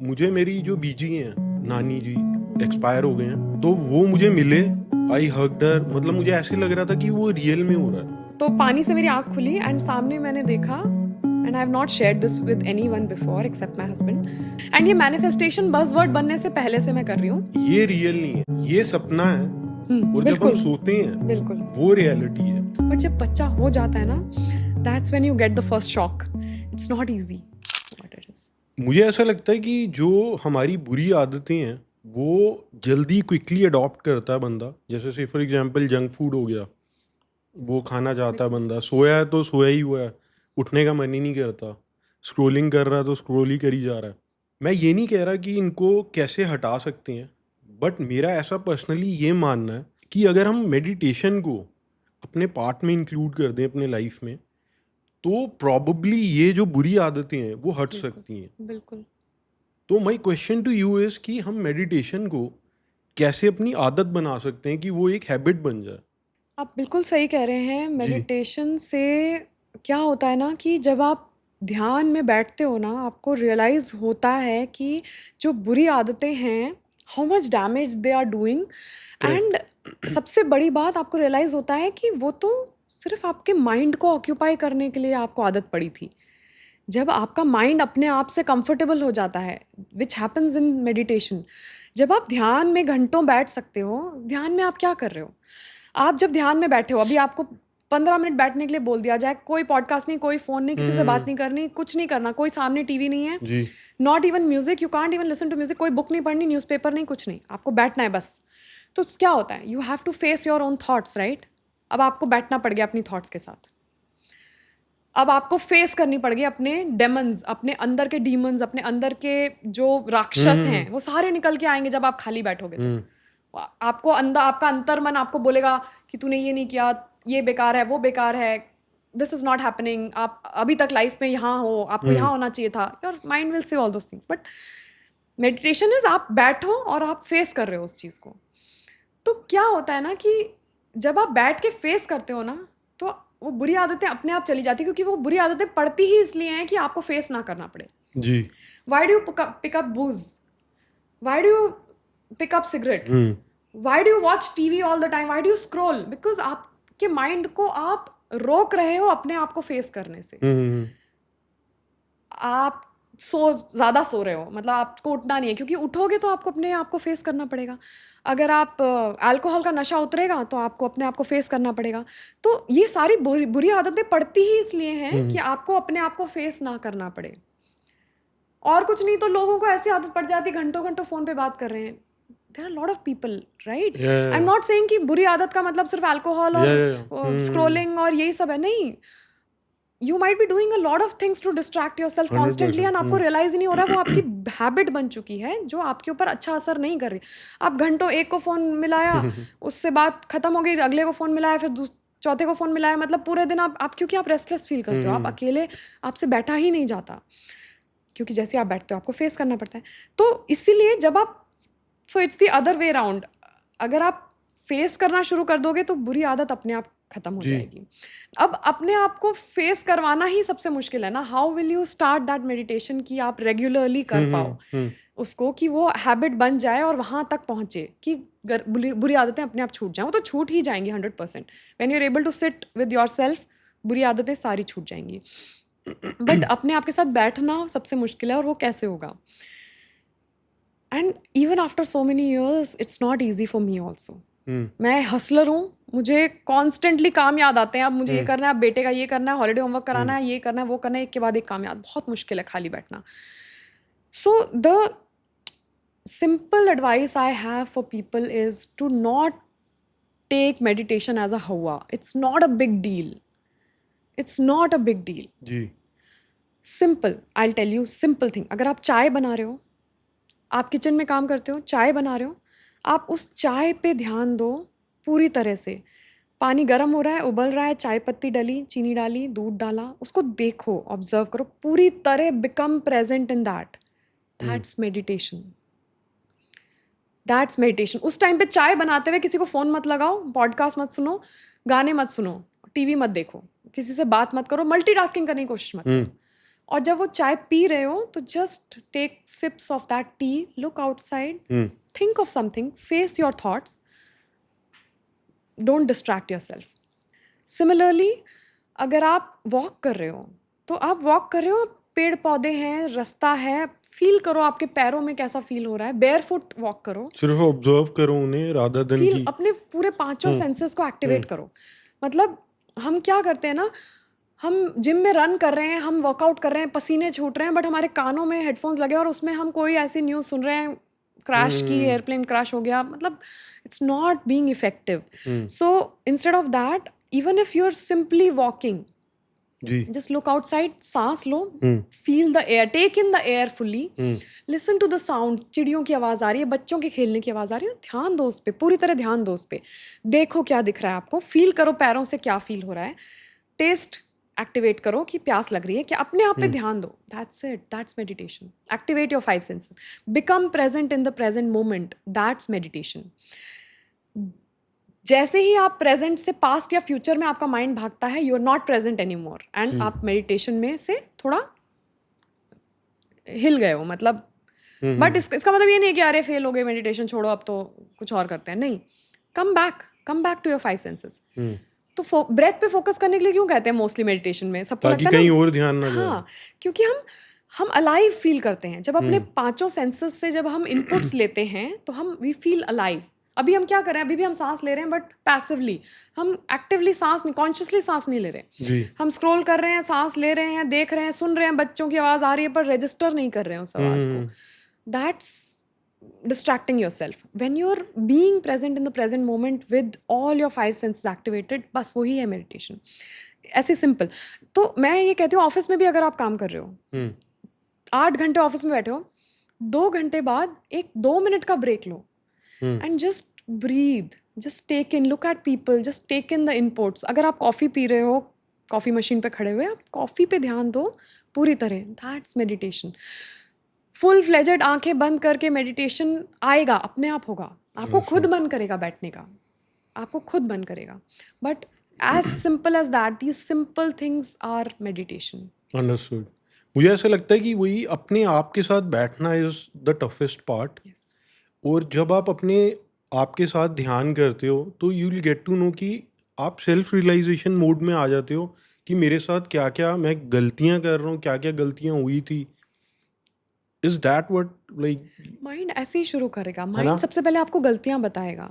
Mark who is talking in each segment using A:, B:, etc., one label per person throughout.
A: मुझे मेरी जो बीजी हैं नानी जी एक्सपायर हो गए हैं, तो वो मुझे मिले, आई हग्ड हर, मतलब मुझे ऐसे लग रहा था कि वो रियल में हो रहा है।
B: तो पानी से मेरी आंख खुली एंड सामने मैंने देखा, and I have not shared this with anyone before except my husband, and ये मैनिफेस्टेशन बज़वर्ड बनने से पहले से मैं कर रही हूँ।
A: ये रियल नहीं है, ये सपना है, और जब हम
B: बिल्कुल
A: सोते हैं
B: बिल्कुल
A: वो रियलिटी है।
B: बट जब बच्चा हो जाता है ना, that's when you get the first shock. It's not easy what it is.
A: मुझे ऐसा लगता है कि जो हमारी बुरी आदतें हैं वो जल्दी क्विकली अडॉप्ट करता है बंदा। जैसे से फॉर एग्जांपल जंक फूड हो गया, वो खाना चाहता है बंदा, सोया है तो सोया ही हुआ है, उठने का मन ही नहीं करता, स्क्रॉलिंग कर रहा है तो स्क्रॉल ही करी जा रहा है। मैं ये नहीं कह रहा कि इनको कैसे हटा सकते हैं, बट मेरा ऐसा पर्सनली ये मानना है कि अगर हम मेडिटेशन को अपने पार्ट में इंक्लूड कर दें अपने लाइफ में, तो प्रॉबली ये जो बुरी आदतें हैं वो हट सकती हैं।
B: बिल्कुल
A: तो my question to you is कि हम मेडिटेशन को कैसे अपनी आदत बना सकते हैं कि वो एक हैबिट बन जाए।
B: आप बिल्कुल सही कह रहे हैं।
A: जी।
B: मेडिटेशन से क्या होता है ना कि जब आप ध्यान में बैठते हो ना, आपको रियलाइज़ होता है कि जो बुरी आदतें हैं, how much damage they are doing. And
A: correct.
B: सबसे बड़ी बात आपको रियलाइज़ होता है कि वो तो सिर्फ आपके माइंड को ऑक्यूपाई करने के लिए आपको आदत पड़ी थी। जब आपका माइंड अपने आप से कंफर्टेबल हो जाता है, विच हैपन्स इन मेडिटेशन, जब आप ध्यान में घंटों बैठ सकते हो। ध्यान में आप क्या कर रहे हो? आप जब ध्यान में बैठे हो, अभी आपको 15 मिनट बैठने के लिए बोल दिया जाए, कोई पॉडकास्ट नहीं, कोई फ़ोन नहीं, किसी से बात नहीं करनी, कुछ नहीं करना, कोई सामने टीवी नहीं है,
A: जी।
B: Not even music, you can't even listen to music, कोई बुक नहीं पढ़नी, न्यूज़पेपर नहीं, कुछ नहीं, आपको बैठना है बस। तो क्या होता है? You have to face your own thoughts, right? अब आपको बैठना पड़ गया अपनी थॉट्स के साथ। अब आपको फेस करनी पड़ गई अपने डेमन्स, अपने अंदर के डीमंस, अपने अंदर के जो राक्षस हैं, वो सारे निकल के आएंगे जब आप खाली बैठोगे। तो आपको अंदर, आपका अंतर्मन आपको बोलेगा कि तूने ये नहीं किया, ये बेकार है, वो बेकार है, दिस इज नॉट हैपनिंग, आप अभी तक लाइफ में यहाँ हो, आपको यहाँ होना चाहिए था। Your mind will say all those things. But meditation is आप बैठो और आप फेस कर रहे हो उस चीज़ को। तो क्या होता है ना कि जब आप बैठ के फेस करते हो ना, तो वो बुरी आदतें अपने आप चली जाती, क्योंकि वो बुरी आदतें पड़ती ही इसलिए हैं कि आपको फेस ना करना पड़े।
A: जी।
B: Why do you pick up booze? Why do you pick up cigarette? Why do you watch TV all the time? Why do you scroll? Because आपके माइंड को आप रोक रहे हो अपने आप को फेस करने से। आप ज़्यादा सो रहे हो, मतलब आपको उठना नहीं है, क्योंकि उठोगे तो आपको अपने आप को फेस करना पड़ेगा। अगर आप अल्कोहल का नशा उतरेगा तो आपको अपने आप को फेस करना पड़ेगा। तो ये सारी बुरी आदतें पड़ती ही इसलिए हैं कि आपको अपने आप को फेस ना करना पड़े, और कुछ नहीं। तो लोगों को ऐसी आदत पड़ जाती है, घंटों घंटों फ़ोन पे बात कर रहे हैं। There are lot of people, right? I am not saying कि बुरी आदत का मतलब सिर्फ अल्कोहल और स्क्रोलिंग और यही सब है, नहीं। You might be doing a lot of things to distract yourself constantly, and आपको रियलाइज ही नहीं हो रहा है, वो आपकी हैबिट बन चुकी है जो आपके ऊपर अच्छा असर नहीं कर रही। आप घंटों एक को फ़ोन मिलाया, उससे बात खत्म हो गई, अगले को फ़ोन मिलाया, फिर चौथे को फ़ोन मिलाया, मतलब पूरे दिन आप क्योंकि आप रेस्टलेस फील करते हो, आप अकेले, आपसे बैठा ही नहीं जाता, क्योंकि जैसे आप बैठते हो आपको फेस करना पड़ता है। तो इसीलिए जब आप, so it's the other way around, अगर आप फेस करना शुरू कर दोगे तो बुरी आदत अपने आप खत्म हो जाएगी। अब अपने आप को फेस करवाना ही सबसे मुश्किल है ना। How will you start that meditation कि आप रेगुलरली कर पाओ उसको, कि वो हैबिट बन जाए और वहाँ तक पहुँचे कि बुरी आदतें अपने आप छूट जाएं। वो तो छूट ही जाएंगी 100%। When you are able to sit with yourself, बुरी आदतें सारी छूट जाएंगी। बट अपने आप के साथ बैठना सबसे मुश्किल है, और वो कैसे होगा? And even after so many years it's not easy for me also. मैं हसलर हूँ, मुझे कॉन्स्टेंटली काम याद आते हैं। अब मुझे ये करना है, अब बेटे का ये करना है, हॉलीडे होमवर्क कराना है, ये करना है, वो करना है, एक के बाद एक काम याद। बहुत मुश्किल है खाली बैठना। So the simple advice I have for people is to not take meditation as a hawa. It's not a big deal. It's not a big deal.
A: जी।
B: Simple. I'll tell you simple thing. अगर आप चाय बना रहे हो, आप kitchen में काम करते हो, चाय बना रहे हो, आप उस चाय पे ध्यान दो पूरी तरह से। पानी गर्म हो रहा है, उबल रहा है, चाय पत्ती डली, चीनी डाली, दूध डाला, उसको देखो, ऑब्जर्व करो पूरी तरह, become present in that. That's meditation. That's meditation. उस टाइम पे चाय बनाते हुए किसी को फ़ोन मत लगाओ, पॉडकास्ट मत सुनो, गाने मत सुनो, टीवी मत देखो, किसी से बात मत करो, मल्टीटास्किंग करने की कोशिश मत करो। और जब वो चाय पी रहे हो तो just take sips of that tea, look outside, think of something, face your thoughts, don't distract yourself. Similarly अगर आप वॉक कर रहे हो तो आप वॉक कर रहे हो, पेड़ पौधे हैं, रास्ता है, फील करो आपके पैरों में कैसा फील हो रहा है. बेयरफुट वॉक करो,
A: सिर्फ ऑब्जर्व करो उन्हें रादर देन
B: फील,
A: की
B: अपने पूरे पांचों सेंसेस को एक्टिवेट करो. मतलब हम क्या करते हैं ना, हम जिम में रन कर रहे हैं, हम वर्कआउट कर रहे हैं, पसीने छूट रहे हैं, बट हमारे कानों में हेडफोन्स लगे और उसमें हम कोई ऐसी न्यूज़ सुन रहे हैं, क्रैश की, एयरप्लेन क्रैश हो गया. मतलब it's not being effective. So instead of that, even if you are simply walking,
A: जी
B: just look outside, सांस लो, feel the air, take in the air fully, listen to the sound. चिड़ियों की आवाज़ आ रही है, बच्चों के खेलने की आवाज़ आ रही है, ध्यान दो उस पर, पूरी तरह ध्यान दो उस पर. देखो क्या दिख रहा है आपको, फील करो पैरों से क्या फील हो रहा है. टेस्ट एक्टिवेट करो कि प्यास लग रही है, कि अपने आप पे ध्यान दो. That's it, that's meditation. Activate your 5 senses, become present in the present moment, that's meditation. जैसे ही आप प्रेजेंट से पास्ट या फ्यूचर में आपका माइंड भागता है, you are not present anymore, and आप मेडिटेशन में से थोड़ा हिल गए हो. मतलब बट इसका मतलब ये नहीं कि अरे फेल हो गए, मेडिटेशन छोड़ो, अब तो कुछ और करते हैं. नहीं, come back to your 5 senses. तो ब्रेथ पे फोकस करने के लिए क्यों कहते हैं मोस्टली मेडिटेशन में, सबको
A: ताकि
B: लगता है
A: कहीं
B: ना,
A: और ध्यान ना जाए.
B: हाँ, क्योंकि हम अलाइव फील करते हैं जब अपने पांचों सेंसेस से जब हम इनपुट्स लेते हैं, तो हम वी फील अलाइव. अभी हम क्या कर रहे हैं, अभी भी हम सांस ले रहे हैं, बट पैसिवली. हम एक्टिवली सांस नहीं, कॉन्शियसली सांस नहीं ले रहे.
A: जी
B: हम स्क्रॉल कर रहे हैं, सांस ले रहे हैं, देख रहे हैं, सुन रहे हैं, बच्चों की आवाज़ आ रही है, पर रजिस्टर नहीं कर रहे हैं उस आवाज़ को. That's distracting yourself. When you're being present in the present moment with all your 5 senses activated, बस वही है meditation. ऐसे सिंपल. तो मैं ये कहती हूँ, ऑफिस में भी अगर आप काम कर रहे हो, 8 घंटे ऑफिस में बैठे हो, 2 घंटे बाद एक 2 मिनट का ब्रेक लो, and just breathe, just take in, look at people, just take in the inputs. अगर आप कॉफ़ी पी रहे हो, कॉफ़ी मशीन पे खड़े हुए, आप कॉफ़ी पे ध्यान दो पूरी तरह. That's meditation. फुल फ्लेजेड आंखें बंद करके मेडिटेशन आएगा, अपने आप होगा. आपको खुद मन करेगा बैठने का, आपको खुद मन करेगा. But as simple as that, these simple things are meditation.
A: Understood. मुझे ऐसा लगता है कि वही अपने आप के साथ बैठना इज द टफेस्ट पार्ट. और जब आप अपने आप के साथ ध्यान करते हो तो you will get to know कि आप सेल्फ रियलाइजेशन मोड में आ जाते हो कि मेरे साथ क्या क्या मैं गलतियां कर रहा हूँ, क्या क्या गलतियां हुई थी. Is that what like
B: mind ऐसे ही शुरू करेगा.
A: ना?
B: माइंड सबसे पहले आपको गलतियां बताएगा,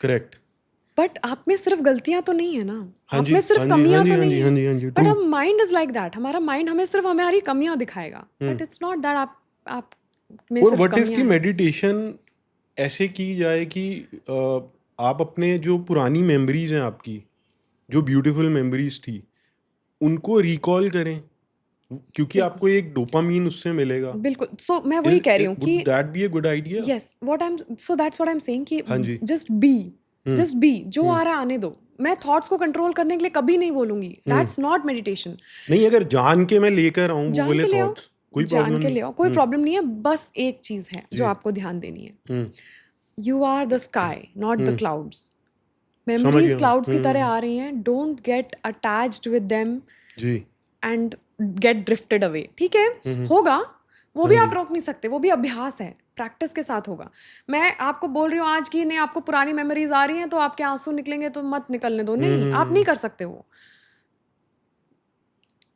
A: करेक्ट.
B: बट आप में सिर्फ गलतियां तो नहीं है ना,
A: हाँ
B: आप
A: जी,
B: में
A: हाँ
B: सिर्फ
A: जी,
B: कमियां
A: हाँ जी,
B: तो
A: हाँ
B: नहीं
A: जी,
B: है.
A: हाँ जी, हाँ जी,
B: बट
A: true.
B: हम माइंड इज लाइक दैट, हमारा माइंड हमें सिर्फ हमारी कमियां दिखाएगा, बट इट्स नॉट दैट आप में
A: और
B: सिर्फ
A: व्हाट इफ
B: कमियां
A: की
B: हैं.
A: मेडिटेशन ऐसे की जाए कि आप अपने जो पुरानी मेमोरीज हैं आपकी, जो ब्यूटीफुल मेमोरीज थी, उनको रिकॉल करें, क्योंकि
B: बिल्कुल.
A: आपको एक डोपामीन उससे मिलेगा.
B: बिल्कुल. सो मैं वही कह रही हूँ
A: वुड
B: कि
A: that be a good idea?
B: Yes, what I am, so that's what I am saying कि
A: हाँ जी.
B: जस्ट बी, जो आ रहा है आने दो. मैं थॉट्स को कंट्रोल करने के लिए कभी नहीं बोलूंगी. That's not meditation.
A: नहीं, अगर जान के मैं लेकर आऊँ वो
B: जान
A: वाले
B: के ले आओ,
A: थॉट्स, कोई
B: जान
A: प्रॉब्लम
B: के
A: नहीं.
B: ले आओ, कोई प्रॉब्लम नहीं है. बस एक चीज है जो आपको ध्यान देनी है. You are the sky, not the clouds.
A: समझ
B: मेमोरीज
A: गया.
B: क्लाउड्स की तरह आ रही हैं. Don't get attached with them
A: जी
B: एंड गेट ड्रिफ्टेड अवे. ठीक है, होगा, वो भी आप रोक नहीं सकते, वो भी अभ्यास है, प्रैक्टिस के साथ होगा. मैं आपको बोल रही हूँ आज की नहीं, आपको पुरानी मेमोरीज आ रही हैं तो आपके आंसू निकलेंगे तो मत निकलने दो. नहीं, आप नहीं कर सकते वो.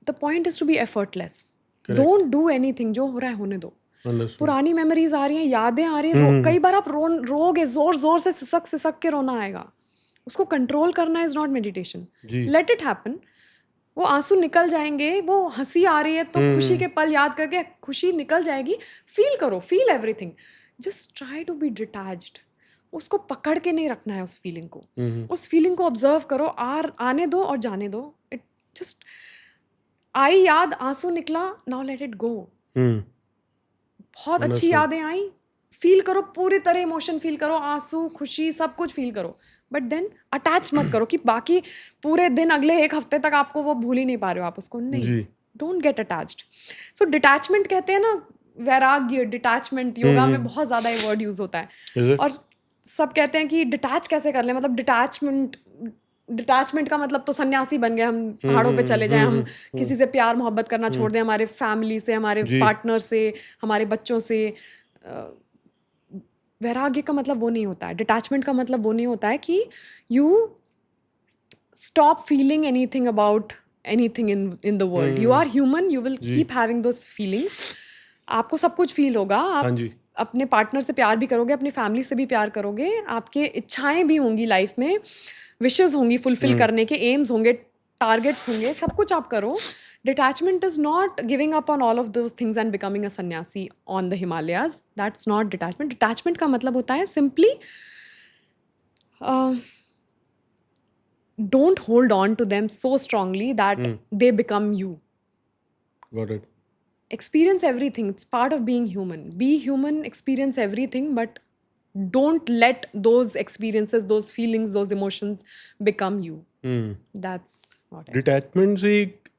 B: The point is to be effortless. Don't do anything, जो हो रहा है होने दो.
A: अंडरस्टूड.
B: पुरानी मेमोरीज आ रही हैं, यादें आ रही हैं, कई बार आप रोगे, जोर जोर से सिसक के रोना आएगा. उसको कंट्रोल करना इज नॉट मेडिटेशन.
A: जी
B: लेट इट हैपन. वो आंसू निकल जाएंगे, वो हंसी आ रही है तो खुशी के पल याद करके खुशी निकल जाएगी. फील करो, feel everything. Just try to be detached. उसको पकड़ के नहीं रखना है उस फीलिंग को. उस फीलिंग को ऑब्जर्व करो, आने दो और जाने दो. इट जस्ट आई याद, आंसू निकला, नाउ लेट इट गो. बहुत अच्छी यादें आई, फील करो, पूरी तरह इमोशन फील करो, आंसू, खुशी, सब कुछ फील करो. बट देन अटैच मत करो कि बाकी पूरे दिन, अगले एक हफ्ते तक आपको वो भूल ही नहीं पा रहे हो आप उसको. नहीं, don't get attached. So detachment कहते हैं ना, वैराग्य, डिटैचमेंट, योगा में बहुत ज़्यादा ये वर्ड यूज होता है. और सब कहते हैं कि डिटैच कैसे कर लें, मतलब डिटैचमेंट डिटैचमेंट का मतलब तो सन्यासी बन गए हम, पहाड़ों पे चले जाएं, हम किसी से प्यार मोहब्बत करना छोड़ दें, हमारे फैमिली से, हमारे
A: जी
B: पार्टनर से, हमारे बच्चों से। वैराग्य का मतलब वो नहीं होता है, डिटैचमेंट का मतलब वो नहीं होता है कि you stop feeling anything about anything in the world. You are human, you will
A: जी
B: keep having those feelings. आपको सब कुछ फील होगा,
A: हाँ
B: आप
A: जी
B: अपने पार्टनर से प्यार भी करोगे, अपनी फैमिली से भी प्यार करोगे, आपके इच्छाएं भी होंगी लाइफ में, विशेस होंगी फुलफिल करने के, एम्स होंगे, टारगेट्स होंगे, सब कुछ आप करो. Detachment is not giving up on all of those things and becoming a sannyasi on the Himalayas. That's not detachment. Detachment का मतलब होता है simply don't hold on to them so strongly that they become you.
A: Got it
B: Experience everything. It's part of being human. Be human, experience everything, but don't let those experiences, those feelings, those emotions become you. That's what I think.
A: Detachment से एक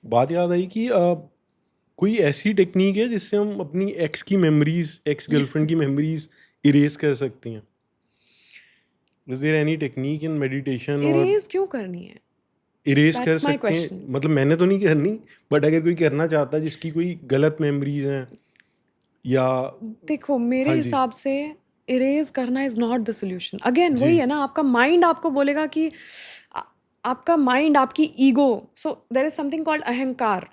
A: बात याद आई कि कोई ऐसी technique है जिससे हम अपनी एक्स की मेमोरीज, एक्स गर्लफ्रेंड की मेमोरीज इरेज कर सकती हैं? Is there any technique in meditation और
B: Erase क्यों करनी है?
A: इरेज कर
B: That's my
A: सकते हैं?
B: question.
A: मतलब मैंने तो नहीं करनी, बट अगर कोई करना चाहता है जिसकी कोई गलत मेमोरीज हैं या
B: देखो मेरे
A: हाँ जी
B: हिसाब से इरेज करना is not the solution. Again
A: जी
B: वही है ना, आपका माइंड आपको बोलेगा कि आ- आपका माइंड, आपकी ego. So there is something called ahankar,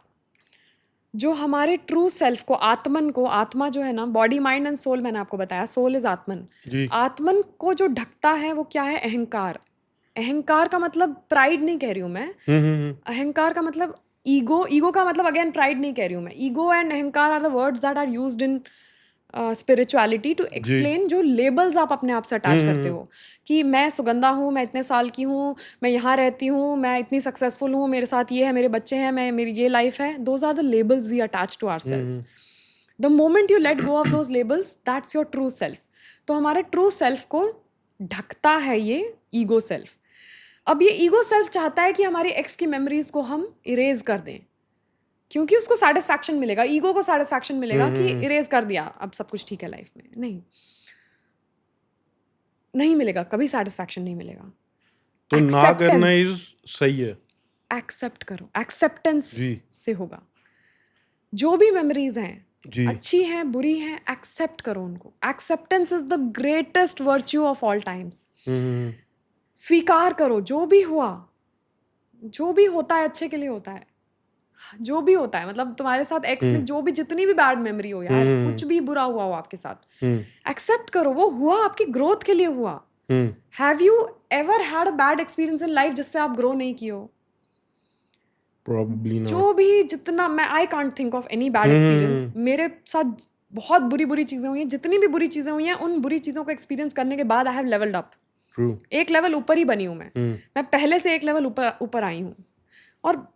B: जो हमारे ट्रू सेल्फ को, आत्मन को, आत्मा जो है ना, बॉडी माइंड एंड सोल, मैंने आपको बताया सोल इज आत्मन.
A: जी
B: आत्मन को जो ढकता है वो क्या है? अहंकार. अहंकार का मतलब प्राइड नहीं कह रही हूँ मैं. अहंकार का मतलब ईगो. ईगो का मतलब अगेन प्राइड नहीं कह रही हूँ मैं. Ego and ahankar are the words that are used in spirituality to
A: जी
B: एक्सप्लेन जो लेबल्स आप अपने आप से अटैच करते हो, कि मैं सुगंधा हूँ, मैं इतने साल की हूँ, मैं यहाँ रहती हूँ, मैं इतनी सक्सेसफुल हूँ, मेरे साथ ये है, मेरे बच्चे हैं, मैं, मेरी ये लाइफ है. Those are the labels we attach to ourselves. The moment you let go of those labels, that's your true self. तो हमारे ट्रू सेल्फ को ढकता है ये ईगो सेल्फ. अब ये ईगो सेल्फ चाहता है कि हमारी एक्स की मेमोरीज को हम इरेज कर दें, क्योंकि उसको सेटिस्फैक्शन मिलेगा, ईगो को सेटिस्फैक्शन मिलेगा कि इरेज कर दिया, अब सब कुछ ठीक है लाइफ में. नहीं, नहीं मिलेगा, कभी सेटिस्फैक्शन नहीं मिलेगा.
A: तो ना करना
B: एक्सेप्टेंस,
A: इज सही है
B: एक्सेप्ट करो, एक्सेप्टेंस
A: जी
B: से होगा. जो भी मेमोरीज हैं,
A: जी
B: अच्छी हैं, बुरी हैं, एक्सेप्ट करो उनको. Acceptance is the greatest virtue of all times. स्वीकार करो जो भी हुआ, जो भी होता है अच्छे के लिए होता है. जो भी होता है, मतलब तुम्हारे साथ एक्स में जो भी, जितनी भी बैड मेमोरी हो यार, कुछ भी बुरा हुआ हो आपके साथ, एक्सेप्ट करो. वो हुआ आपकी ग्रोथ के लिए हुआ. Have you ever had a bad experience in life जिससे आप ग्रो नहीं किए हो?
A: Probably not.
B: जो भी, जितना, मैं I can't think of any bad experience. मेरे साथ बहुत बुरी बुरी चीजें हुई हैं. जितनी भी बुरी चीजें हुई हैं, उन बुरी चीजों को एक्सपीरियंस करने के बाद I have levelled up.
A: True.
B: एक लेवल ऊपर ही बनी हूँ मैं पहले से एक लेवल ऊपर आई हूँ. और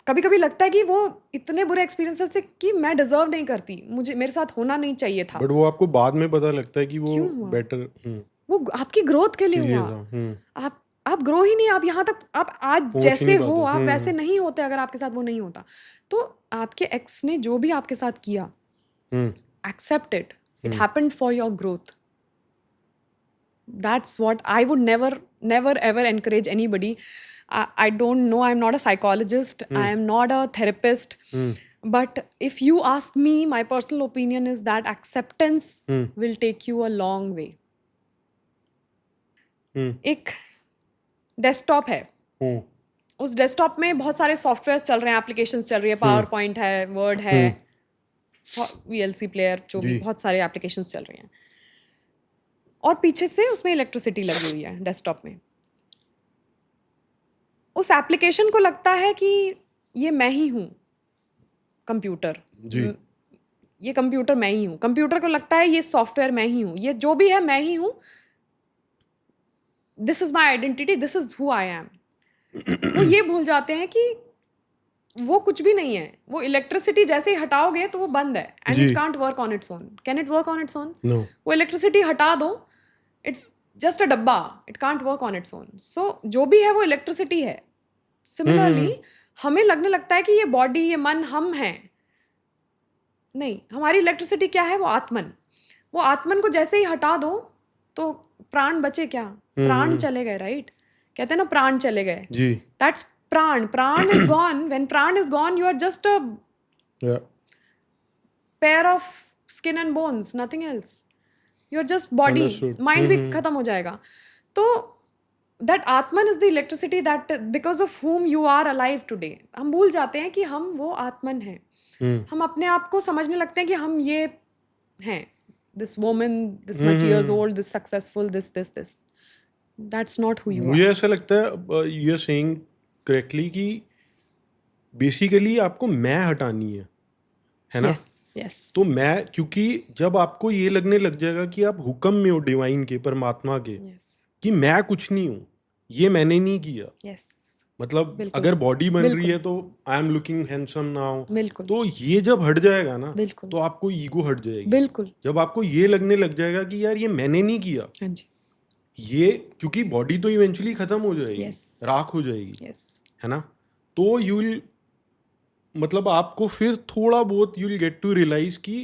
B: कभी कभी लगता है कि वो इतने बुरे एक्सपीरियंसेस थे कि मैं डिजर्व नहीं करती, मुझे, मेरे साथ होना नहीं चाहिए था.
A: बट वो आपको बाद में पता लगता है कि वो
B: क्यों हुआ?
A: बेटर
B: वो आपकी ग्रोथ के लिए
A: के लिए
B: हुआ.
A: था.
B: आप ग्रो ही नहीं, आप यहाँ तक, आप आज
A: पहुंच ही
B: जैसे
A: नहीं
B: हो
A: पाते.
B: आप वैसे नहीं होते अगर आपके साथ वो नहीं होता. तो आपके एक्स ने जो भी आपके साथ किया, accept it. It happened for your growth. That's what I would never ever encourage anybody. I don't know, I'm not a psychologist, I am not a therapist, but if you ask me, my personal opinion is that acceptance will take you a long way. एक desktop है, उस desktop में बहुत सारे software चल रहे हैं, applications चल रही है, पावर पॉइंट है, वर्ड है, VLC प्लेयर, जो भी
A: जी.
B: बहुत सारे एप्लीकेशंस चल रही हैं. और पीछे से उसमें इलेक्ट्रिसिटी लगी हुई है डेस्कटॉप में. उस एप्लीकेशन को लगता है कि ये मैं ही हूँ कंप्यूटर,
A: जी.
B: ये कंप्यूटर मैं ही हूँ. कंप्यूटर को लगता है ये सॉफ्टवेयर मैं ही हूँ, ये जो भी है मैं ही हूँ, this is my identity, this is who I am. वो ये भूल जाते हैं कि वो कुछ भी नहीं है. वो इलेक्ट्रिसिटी जैसे ही हटाओगे तो वो बंद है, एंड
A: जी.
B: It can't work on its own. Can it work on its own?
A: No.
B: वो इलेक्ट्रिसिटी हटा दो, इट्स जस्ट अ डब्बा, it can't work on its own. So जो भी है वो इलेक्ट्रिसिटी है. सिमिलरली हमें लगने लगता है कि ये बॉडी, ये मन हम हैं. नहीं, हमारी इलेक्ट्रिसिटी क्या है? वो आत्मन. वो आत्मन को जैसे ही हटा दो तो प्राण बचे क्या? प्राण चले गए, राइट? कहते हैं ना प्राण चले गए,
A: जी
B: that's prana is gone. When prana is gone you are just a
A: या
B: pair of skin and bones, nothing else. You're just body.
A: Understood
B: Mind भी खत्म हो जाएगा. तो that Atman is the electricity that because of whom you are alive today. हम भूल जाते हैं कि हम वो आत्मन हैं. हम अपने आप को समझने लगते हैं कि हम ये हैं. This woman, this much years old, this successful, this. That's not who you are.
A: मुझे ऐसा लगता है यू आर सेइंग करेक्टली कि बेसिकली आपको मैं हटानी है ना?
B: Yes.
A: तो मैं, क्योंकि जब आपको ये लगने लग जाएगा कि आप हुक्म में हो डिवाइन के, परमात्मा के,
B: Yes.
A: कि मैं कुछ नहीं हूँ, ये मैंने नहीं किया,
B: Yes.
A: मतलब
B: बिल्कुल.
A: अगर बॉडी बन रही
B: बिल्कुल.
A: है तो I am looking handsome now,
B: बिल्कुल.
A: तो ये जब हट जाएगा ना
B: बिल्कुल.
A: तो आपको ईगो हट जाएगी.
B: बिल्कुल.
A: जब आपको ये लगने लग जाएगा कि यार ये मैंने नहीं किया,
B: हाँ जी.
A: ये, क्योंकि बॉडी तो इवेंचुअली खत्म हो जाएगी,
B: Yes.
A: राख हो जाएगी,
B: Yes.
A: है ना? तो यू विल, मतलब आपको फिर थोड़ा बहुत you will get to realise कि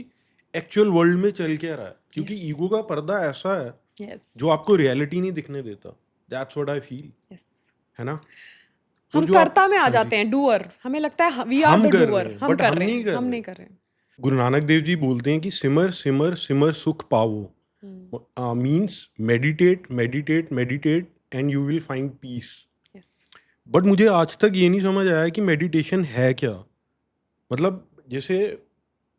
A: एक्चुअल वर्ल्ड में चल क्या रहा है, क्योंकि
B: Yes.
A: ईगो का पर्दा ऐसा है
B: Yes.
A: जो आपको रियलिटी नहीं दिखने देता. That's what I feel,
B: Yes.
A: है ना?
B: हम
A: जो आप-
B: कर्ता में आ
A: हाँ जी.
B: जाते हैं, डूअर. हमें लगता है वी आर
A: हम
B: द
A: कर
B: डूअर.
A: रहे हैं,
B: हम
A: but
B: कर
A: हम
B: रहे
A: नहीं
B: हैं,
A: कर
B: हम
A: रहे.
B: नहीं कर रहे हैं.
A: गुरु नानक देव जी बोलते हैं कि सिमर सिमर सिमर सुख पावो, means meditate meditate meditate and you will find peace.
B: Yes.
A: But मुझे आज तक ये नहीं समझ आया कि मेडिटेशन है क्या. मतलब जैसे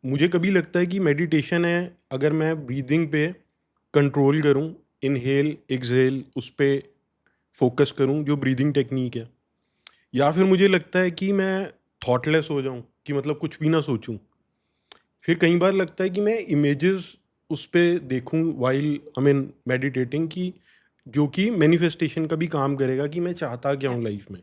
A: मुझे कभी लगता है कि मेडिटेशन है अगर मैं ब्रीदिंग पे कंट्रोल करूं, इनहेल एक्सहेल उस पर फोकस करूं, जो ब्रीदिंग टेक्निक है, या फिर मुझे लगता है कि मैं थॉटलेस हो जाऊं, कि मतलब कुछ भी ना सोचूं. फिर कई बार लगता है कि मैं इमेजेस उस पर देखूं वाइल आई मीन मेडिटेटिंग, की जो कि मैनिफेस्टेशन का भी काम करेगा कि मैं चाहता क्या हूँ लाइफ में.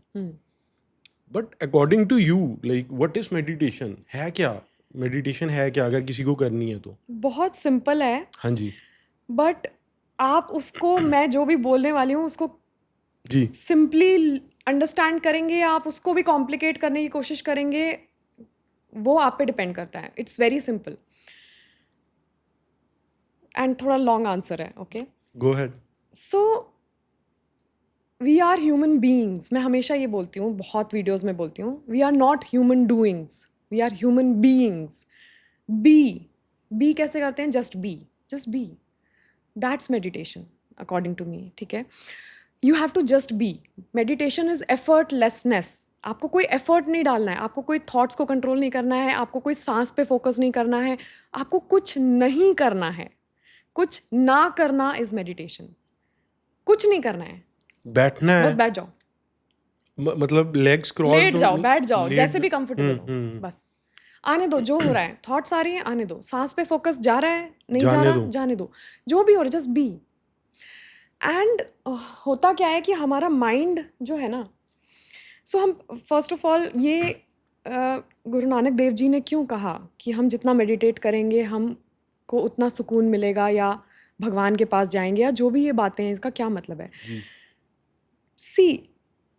A: But according to you, like what is meditation, है क्या? मेडिटेशन है क्या अगर किसी को करनी है तो?
B: बहुत सिंपल है,
A: हाँ जी.
B: बट आप उसको, मैं जो भी बोलने वाली हूँ उसको
A: जी
B: सिंपली अंडरस्टैंड करेंगे, आप उसको भी कॉम्प्लिकेट करने की कोशिश करेंगे, वो आप पे डिपेंड करता है. इट्स वेरी सिंपल एंड थोड़ा लॉन्ग आंसर है. Okay,
A: go ahead.
B: So we are human beings. मैं हमेशा ये बोलती हूँ, बहुत वीडियोस में बोलती हूँ, we are not human doings, we are human beings. Be कैसे करते हैं? Just be. That's meditation according to me. ठीक है, you have to just be. Meditation is effortlessness. आपको कोई एफर्ट नहीं डालना है, आपको कोई थॉट्स को कंट्रोल नहीं करना है, आपको कोई सांस पे फोकस नहीं करना है, आपको कुछ नहीं करना है. कुछ ना करना इज मेडिटेशन. कुछ नहीं करना है,
A: बैठना है,
B: बस बैठ जाओ,
A: मतलब लेग्स क्रॉस,
B: लेट जाओ, बैठ जाओ, जैसे भी कंफर्टेबल हो. बस आने दो, जो हो रहा है, थॉट्स आ रही हैं आने दो, सांस पे फोकस जा रहा है नहीं जा रहा, जाने दो, जो भी हो रहा है, जस्ट बी. एंड होता क्या है कि हमारा माइंड जो है ना, सो हम फर्स्ट ऑफ ऑल ये गुरु नानक देव जी ने क्यों कहा कि हम जितना मेडिटेट करेंगे हमको उतना सुकून मिलेगा या भगवान के पास जाएंगे, या जो भी ये बातें हैं, इसका क्या मतलब है? सी,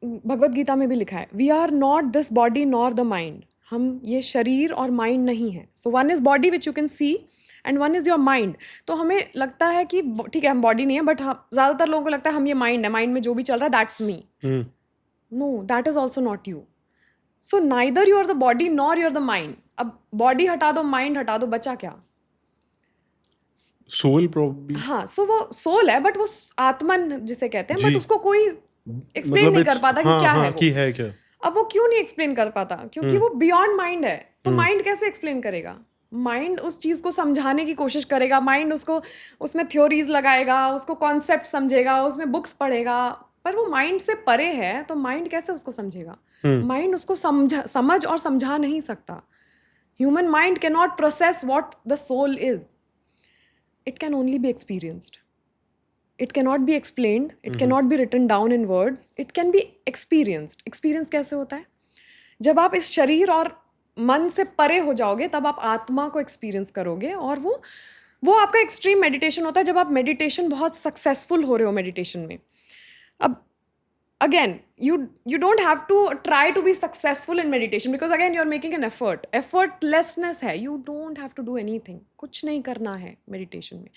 B: भगवत गीता में भी लिखा है, we are not this body nor the mind. हम ये शरीर और माइंड नहीं है. So one is body which you can see and one is your mind. तो हमें लगता है कि ठीक है हम बॉडी नहीं है, बट ज़्यादातर लोगों को लगता है हम ये माइंड है, माइंड में जो भी चल रहा है that's me. No, that is also not you. So neither you are the body nor you are the mind. अब बॉडी हटा दो, माइंड हटा दो, बचा क्या?
A: Soul probably.
B: हाँ, सो वो सोल है, बट वो आत्मन जिसे कहते हैं, बट
A: जी.
B: उसको कोई एक्सप्लेन
A: मतलब
B: नहीं कर पाता कि
A: हाँ,
B: क्या
A: हाँ,
B: है वो.
A: कि है क्या.
B: अब वो क्यों नहीं एक्सप्लेन कर पाता? क्योंकि वो बियॉन्ड माइंड है. तो माइंड कैसे एक्सप्लेन करेगा? माइंड उस चीज को समझाने की कोशिश करेगा, माइंड उसको उसमें थ्योरीज लगाएगा, उसको कॉन्सेप्ट समझेगा, उसमें बुक्स पढ़ेगा, पर वो माइंड से परे है, तो माइंड कैसे उसको समझेगा? माइंड उसको समझ और समझा नहीं सकता. Human mind can not process what the soul is. It can only be experienced. It cannot be explained. It cannot be written down in words. It can be experienced. Experience कैसे होता है? जब आप इस शरीर और मन से परे हो जाओगे, तब आप आत्मा को एक्सपीरियंस करोगे, और वो आपका एक्सट्रीम मेडिटेशन होता है, जब आप मेडिटेशन बहुत सक्सेसफुल हो रहे हो मेडिटेशन में. अब again, you don't have to try to be successful in meditation, because again you're making an effort. Effortlessness है, you don't have to do anything. कुछ नहीं करना है meditation में.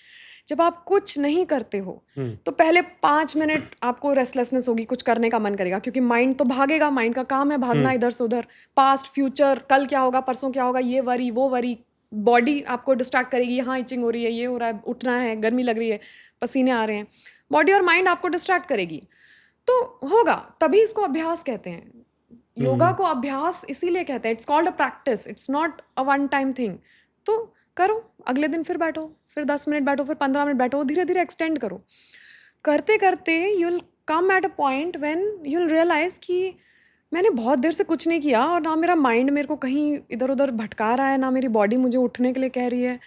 B: जब आप कुछ नहीं करते हो तो पहले 5 मिनट आपको रेस्टलेसनेस होगी, कुछ करने का मन करेगा, क्योंकि माइंड तो भागेगा. माइंड का काम है भागना इधर से उधर, पास्ट फ्यूचर, कल क्या होगा, परसों क्या होगा, ये वरी वो वरी. बॉडी आपको डिस्ट्रैक्ट करेगी, यहाँ इचिंग हो रही है, ये हो रहा है, उठना है, गर्मी लग रही है, पसीने आ रहे हैं. बॉडी और माइंड आपको डिस्ट्रैक्ट करेगी, तो होगा. तभी इसको अभ्यास कहते हैं. योगा को अभ्यास इसीलिए कहते हैं. It's called a practice, it's not a one time thing. तो करो, अगले दिन फिर बैठो, फिर 10 मिनट बैठो, फिर 15 मिनट बैठो, धीरे धीरे एक्सटेंड करो. करते करते you will come at a point when you will realise कि मैंने बहुत देर से कुछ नहीं किया, और ना मेरा माइंड मेरे को कहीं इधर उधर भटका रहा है, ना मेरी बॉडी मुझे उठने के लिए कह रही है.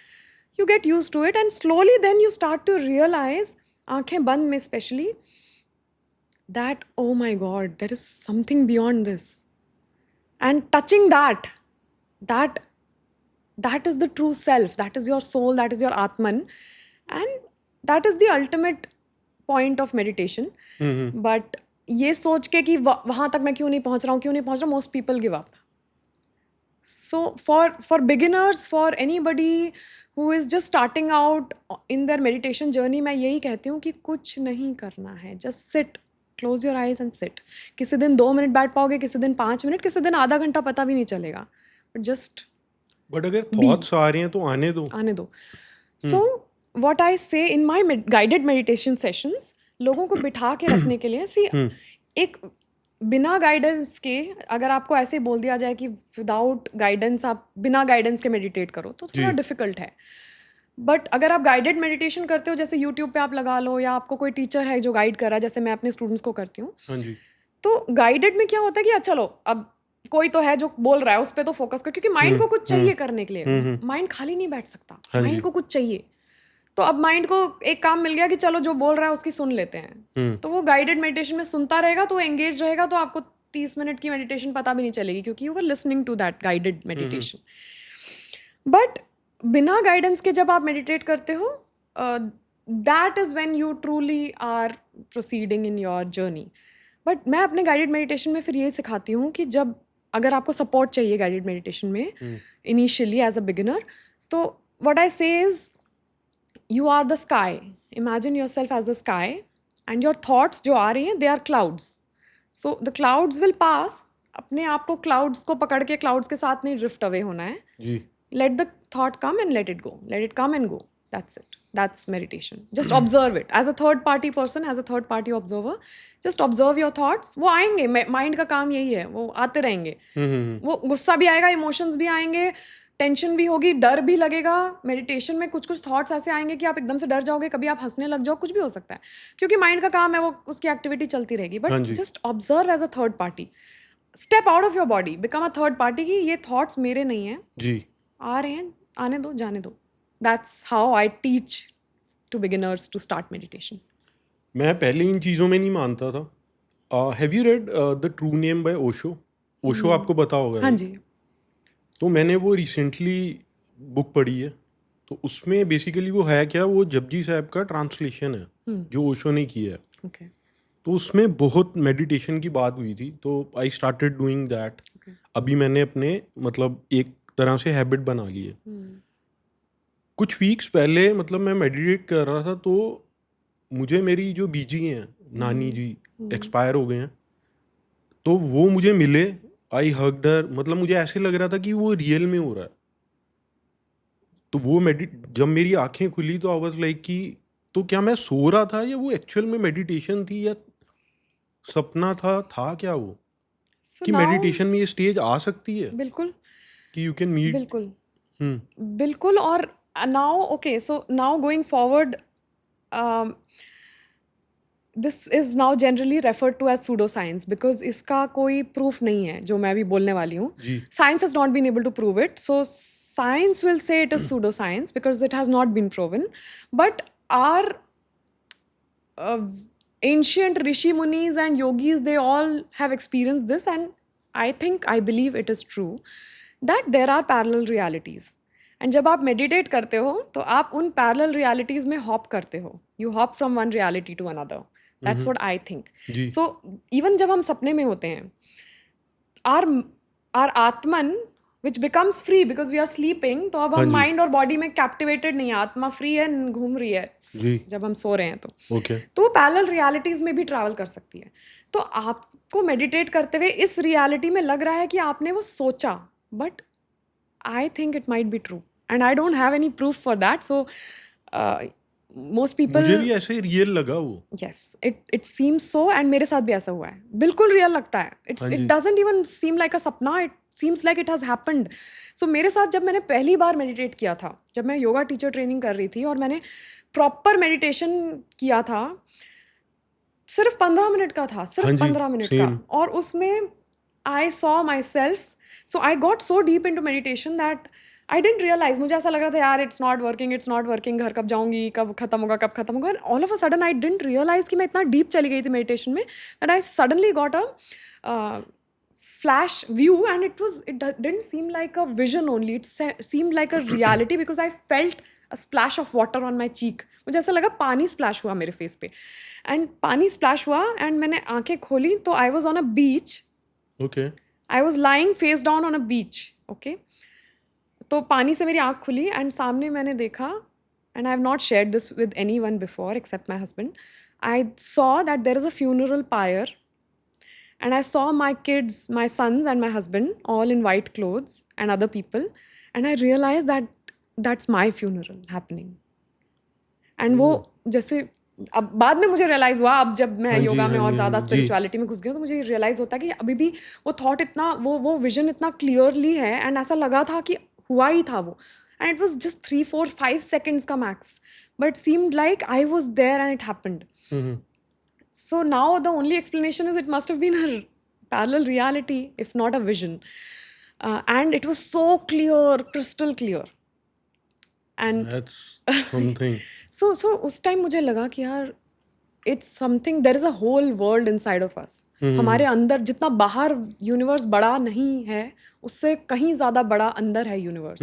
B: You get used to it and slowly then you start to realise, आंखें बंद में specially, that oh my god, there is something beyond this, and touching that is the true self, that is your soul, that is your atman, and that is the ultimate point of meditation. But ये सोच के कि वहाँ तक मैं क्यों नहीं पहुँच रहा हूँ, most people give up. So for beginners, for anybody who is just starting out in their meditation journey, मैं यही कहती हूँ कि कुछ नहीं करना है, just sit, close your eyes and sit. किसी दिन 2 मिनट बैठ पाओगे, किसी दिन 5 मिनट, किसी दिन आधा घंटा, पता भी नहीं चलेगा.
A: बट अगर थॉट्स आ रहे हैं तो आने दो.
B: So what I say in my guided meditation sessions, लोगों को बिठा के रखने के लिए, see, एक बिना गाइडेंस के अगर आपको ऐसे ही बोल दिया जाए कि विदाउट गाइडेंस आप बिना गाइडेंस के मेडिटेट करो, तो थोड़ा डिफिकल्ट है. बट अगर आप गाइडेड मेडिटेशन करते हो, जैसे यूट्यूब पे आप लगा लो, या आपको कोई टीचर है जो गाइड कर रहा है, जैसे मैं अपने स्टूडेंट्स को करती हूँ, तो गाइडेड में क्या होता है कि चलो अब कोई तो है जो बोल रहा है, उस पर तो फोकस कर, क्योंकि माइंड को कुछ चाहिए करने के लिए. माइंड खाली नहीं बैठ सकता, माइंड को कुछ चाहिए. तो अब माइंड को एक काम मिल गया कि चलो जो बोल रहा है उसकी सुन लेते हैं. तो वो गाइडेड मेडिटेशन में सुनता रहेगा, तो एंगेज रहेगा, तो आपको 30 मिनट की मेडिटेशन पता भी नहीं चलेगी, क्योंकि you were listening to that guided meditation. But बिना गाइडेंस के जब आप मेडिटेट करते हो, that is when you truly are proceeding in your journey. But मैं अपने गाइडेड मेडिटेशन में फिर ये सिखाती हूँ कि जब अगर आपको सपोर्ट चाहिए गाइडेड मेडिटेशन में इनिशियली एज अ बिगिनर, तो व्हाट आई से is, you are the sky. Imagine yourself as the sky, and your thoughts जो आ रही हैं, they are clouds. So the clouds will pass. अपने आप को clouds को पकड़ के clouds के साथ नहीं drift away होना है. जी. Let the thought come and let it go. Let it come and go. That's it. That's meditation. Just observe it. As a third party person, as a third party observer, just observe your thoughts. वो आएंगे, mind का काम यही है, वो आते रहेंगे. वो गुस्सा भी आएगा, emotions भी आएंगे, टेंशन भी होगी, डर भी लगेगा. मेडिटेशन में कुछ कुछ थॉट्स ऐसे आएंगे कि आप एकदम से डर जाओगे, कभी आप हंसने लग जाओ, कुछ भी हो सकता है, क्योंकि माइंड का काम है, वो उसकी एक्टिविटी चलती रहेगी. But just observe as a third party, step out of your body, become a third party कि ये थॉट्स मेरे नहीं हैं जी, आ रहे हैं, आने दो, जाने दो. That's how I teach to beginners to start meditation.
A: मैं पहले इन चीज़ों में नहीं मानता था. Have you read the true name by Osho? Osho आपको पता होगा.
B: हाँ जी.
A: तो मैंने वो रिसेंटली बुक पढ़ी है. तो उसमें बेसिकली वो है क्या, वो जपजी साहब का ट्रांसलेशन है जो ओशो ने किया है.
B: okay.
A: तो उसमें बहुत मेडिटेशन की बात हुई थी, तो आई स्टार्टेड डूइंग दैट. अभी मैंने अपने मतलब एक तरह से हैबिट बना ली है. कुछ वीक्स पहले मतलब मैं मेडिटेट कर रहा था, तो मुझे मेरी जो बीजी हैं नानी जी एक्सपायर हो गए हैं, तो वो मुझे मिले. आई हग्ड हर. मतलब मुझे ऐसे लग रहा था कि वो रियल में हो रहा है. तो वो जब मेरी आंखें खुली तो आई वाज लाइक कि तो क्या मैं सो रहा था या वो एक्चुअल में मेडिटेशन थी या सपना था क्या वो? कि मेडिटेशन में ये स्टेज आ सकती है.
B: बिल्कुल
A: कि यू कैन मीट.
B: बिल्कुल बिल्कुल. और now okay, so now going forward, this is now generally referred to as pseudo science, because इसका कोई प्रूफ नहीं है जो मैं अभी बोलने वाली हूँ. Science has not been able to prove it, so science will say it is pseudo science because it has not been proven. But our ancient rishi munis and yogis, they all have experienced this, and I believe it is true that there are parallel realities. And जब आप meditate करते हो तो आप उन parallel realities में hop करते हो. You hop from one reality to another. That's what I think.
A: जी
B: सो इवन जब हम सपने में होते हैं, our atman which becomes free because we are sleeping, तो अब
A: हाँ
B: हम
A: जी
B: माइंड और बॉडी में कैप्टिवेटेड नहीं है, आत्मा फ्री है, घूम रही है
A: जी
B: जब हम सो रहे हैं.
A: ओके
B: तो वो पैरेलल रियलिटीज में भी ट्रैवल कर सकती है. तो आपको मेडिटेट करते हुए इस रियलिटी में लग रहा है कि आपने वो सोचा, but I think it might be true and I don't have any proof for that. So most people,
A: मुझे भी ऐसे ही रियल लगा वो
B: yes, it seems so, and मेरे साथ भी ऐसा हुआ है. बिल्कुल रियल लगता है.
A: हाँ
B: इट
A: जी
B: doesn't even seem like a सपना, it seems like it has happened. So मेरे साथ जब मैंने पहली बार मेडिटेट किया था, जब मैं योगा टीचर ट्रेनिंग कर रही थी और मैंने प्रॉपर मेडिटेशन किया था, सिर्फ 15 मिनट का था,
A: हाँ
B: सिर्फ
A: जी
B: 15 मिनट का,
A: सेम
B: और उसमें I saw myself. So I got so deep into meditation that I didn't realise. मुझे ऐसा लग रहा था यार इट्स नॉट वर्किंग, घर कब जाऊंगी, कब खत्म होगा. All of a sudden I didn't realise कि मैं इतना डीप चली गई थी मेडिटेशन में, that I suddenly got a flash view, and it didn't seem like a vision only, seemed like a reality because I felt a splash of water on my cheek. मुझे ऐसा लगा पानी स्प्लैश हुआ मेरे face पे, and पानी splash हुआ and मैंने आंखें खोली तो I was on a beach.
A: Okay
B: I was lying face down on a beach. Okay, तो पानी से मेरी आंख खुली एंड सामने मैंने देखा, and I have not shared this with anyone before except my husband. I saw that there is a funeral pyre. And I saw my kids, my sons and my husband, all in white clothes and other people. And I realized that that's my funeral happening. And वो जैसे अब बाद में मुझे realise हुआ, अब जब मैं
A: हाँ जी
B: योगा में
A: हाँ
B: और
A: जी
B: ज़्यादा
A: हाँ जी
B: स्पिरिचुअलिटी में घुस गई हूँ, तो मुझे रियलाइज होता है कि अभी भी वो थॉट इतना, वो विजन इतना क्लियरली है, एंड ऐसा लगा था कि हुआ ही था वो. And it was just 3-4-5 seconds का max, but seemed like I was there and it happened.
A: Hmm
B: So now the only explanation is it must have been a parallel reality, if not a vision. And it was so clear, crystal clear. And
A: that's something
B: so उस time मुझे लगा कि यार it's something, there is a whole world inside of us. हमारे अंदर जितना बाहर universe बड़ा नहीं है, उससे कहीं ज़्यादा बड़ा अंदर है यूनिवर्स.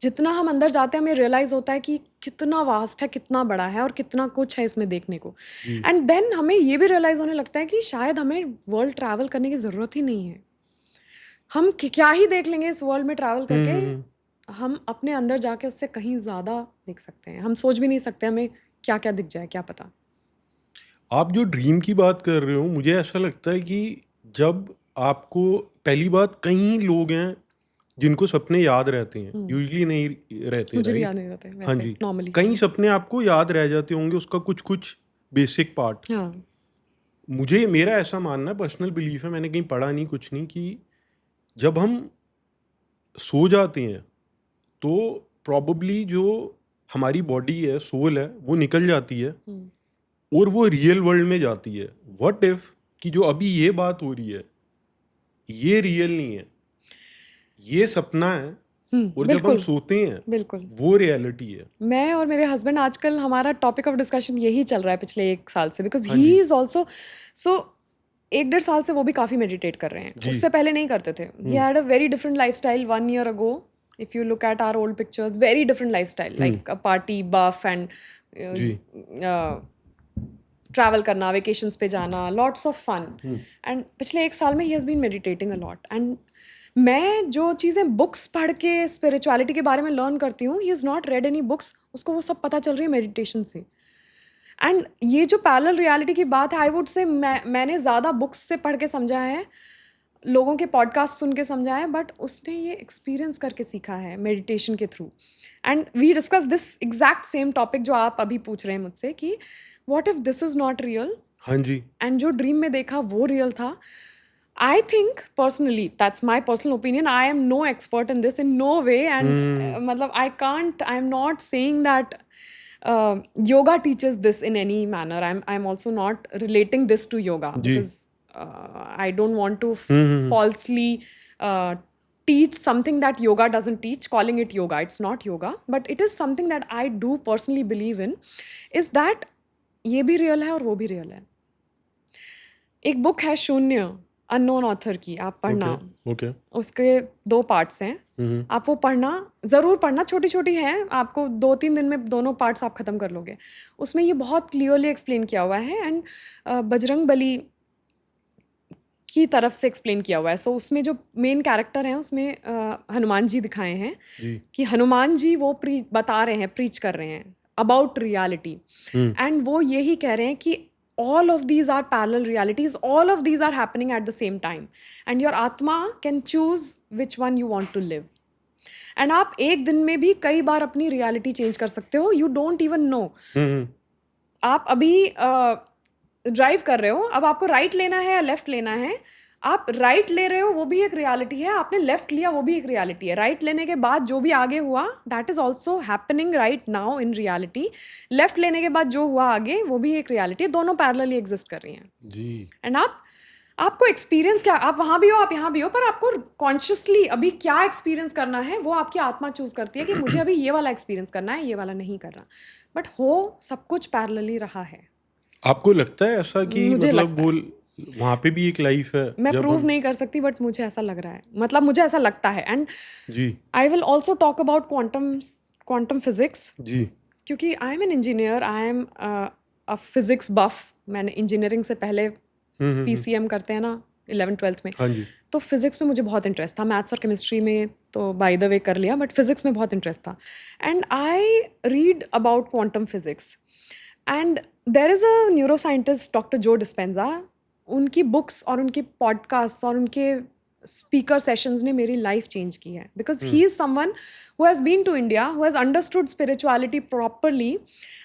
B: जितना हम अंदर जाते हैं हमें रियलाइज होता है कि कितना वास्ट है, कितना बड़ा है, और कितना कुछ है इसमें देखने को. एंड देन हमें ये भी रियलाइज होने लगता है कि शायद हमें वर्ल्ड ट्रैवल करने की ज़रूरत ही नहीं है. हम क्या ही देख लेंगे इस वर्ल्ड में ट्रैवल करके. हम अपने अंदर जाके उससे कहीं ज़्यादा देख सकते हैं. हम सोच भी नहीं सकते हमें क्या क्या दिख जाए, क्या पता.
A: आप जो ड्रीम की बात कर रहे हो, मुझे ऐसा लगता है कि जब आपको पहली बात, कई लोग हैं जिनको सपने याद रहते हैं, यूजली नहीं रहते,
B: मुझे भी
A: राइट?
B: याद नहीं रहते
A: हाँ
B: वैसे
A: जी
B: नॉर्मली.
A: कई सपने आपको याद रह जाते होंगे, उसका कुछ कुछ बेसिक पार्ट.
B: हाँ.
A: मुझे, मेरा ऐसा मानना, पर्सनल बिलीफ है, मैंने कहीं पढ़ा नहीं कुछ नहीं, कि जब हम सो जाते हैं तो प्रॉबली जो हमारी बॉडी है, सोल है, वो निकल जाती है और वो रियल वर्ल्ड में जाती है. व्हाट इफ कि जो अभी ये बात हो रही है ये रियल नहीं है, ये सपना है, और जब हम
B: बिल्कुल
A: सोते हैं
B: बिल्कुल.
A: वो रियलिटी है.
B: मैं और मेरे हस्बैंड आजकल हमारा टॉपिक ऑफ डिस्कशन यही चल रहा है पिछले 1 साल से, बिकॉज
A: हाँ
B: ही
A: जी
B: इज ऑल्सो, सो 1-1.5 साल से वो भी काफ़ी मेडिटेट कर रहे हैं.
A: जी
B: उससे पहले नहीं करते थे. He had a very different life style 1 year ago. If you look at our old pictures, very different lifestyle, like a party buff and
A: जी
B: ट्रैवल करना, वेकेशंस पे जाना, लॉट्स ऑफ फन. एंड पिछले 1 साल में ही has been meditating a lot. And मैं जो चीज़ें बुक्स पढ़ के स्पिरिचुअलिटी के बारे में लर्न करती हूँ, he is not red any books, उसको वो सब पता चल रही है मेडिटेशन से. एंड ये जो पैरेलल रियलिटी की बात है, आई वुड से मैंने ज़्यादा बुक्स से पढ़ के समझा है, लोगों के पॉडकास्ट सुन के समझा है, बट उसने ये एक्सपीरियंस करके सीखा है मेडिटेशन के through. And we discuss this exact same topic जो आप अभी पूछ रहे हैं मुझसे, कि what if this is not real,
A: हाँ जी
B: एंड जो ड्रीम में देखा वो रियल था. I think personally, that's my personal opinion. I am no expert in this in no way, and matlab I can't. I'm not saying that yoga teaches this in any manner. I'm also not relating this to yoga
A: ji
B: because I don't want to falsely teach something that yoga doesn't teach. Calling it yoga, it's not yoga, but it is something that I do personally believe in. Is that ये भी real है और वो भी real है. एक book है शून्य, अननोन ऑथर की आप पढ़ना।
A: ओके।
B: उसके 2 पार्ट्स हैं,
A: हम्म।
B: आप वो पढ़ना, ज़रूर पढ़ना, छोटी-छोटी हैं, आपको 2-3 दिन में दोनों पार्ट्स आप ख़त्म कर लोगे। उसमें ये बहुत क्लियरली एक्सप्लेन किया हुआ है एंड बजरंग बली की तरफ से एक्सप्लेन किया हुआ है। सो उसमें जो मेन कैरेक्टर हैं उसमें हनुमान जी दिखाए हैं
A: जी।
B: कि हनुमान जी वो बता रहे हैं, प्रीच कर रहे हैं अबाउट रियलिटी
A: हम्म।
B: एंड वो यही कह रहे हैं कि all of these are parallel realities, all of these are happening at the same time and your atma can choose which one you want to live and आप एक दिन में भी कई बार अपनी रियलिटी चेंज कर सकते हो, you don't even know।
A: हम्म।
B: आप अभी ड्राइव कर रहे हो, अब आपको राइट लेना है या लेफ्ट लेना है, आप राइट ले रहे हो वो भी एक रियलिटी है, आपने लेफ्ट लिया वो भी एक रियलिटी है। राइट लेने के बाद जो भी आगे हुआ that is also happening right now in reality. Left लेने के बाद जो हुआ आगे वो भी एक रियलिटी है, दोनों पैरेलली एग्जिस्ट कर रही हैं।
A: जी।
B: एंड आपको एक्सपीरियंस क्या, आप वहाँ भी हो आप यहाँ भी हो, पर आपको कॉन्शियसली अभी क्या एक्सपीरियंस करना है वो आपकी आत्मा चूज करती है कि मुझे अभी ये वाला एक्सपीरियंस करना है, ये वाला नहीं करना। बट हो सब कुछ पैरेलली रहा है।
A: आपको लगता है ऐसा कि
B: मुझे
A: मतलब
B: लगता
A: वो वहाँ पे भी एक लाइफ है
B: मैं
A: जब
B: प्रूव
A: हम।
B: नहीं कर सकती बट मुझे ऐसा लग रहा है, मतलब मुझे ऐसा लगता है। एंड
A: जी।
B: I will also talk about quantum physics,
A: जी।
B: क्योंकि I am an engineer, I am a physics buff. मैंने इंजीनियरिंग से पहले PCM करते हैं ना 11th-12th में,
A: हाँ जी।
B: तो फिजिक्स में मुझे बहुत इंटरेस्ट था। मैथ्स और केमिस्ट्री में तो बाय द वे कर लिया, बट फिजिक्स में बहुत इंटरेस्ट था and I read about quantum physics and there is a neuro scientist doctor Joe Dispenza. उनकी बुक्स और उनके पॉडकास्ट और उनके स्पीकर सेशंस ने मेरी लाइफ चेंज की है, because he is someone who has been to India, who has understood spirituality properly,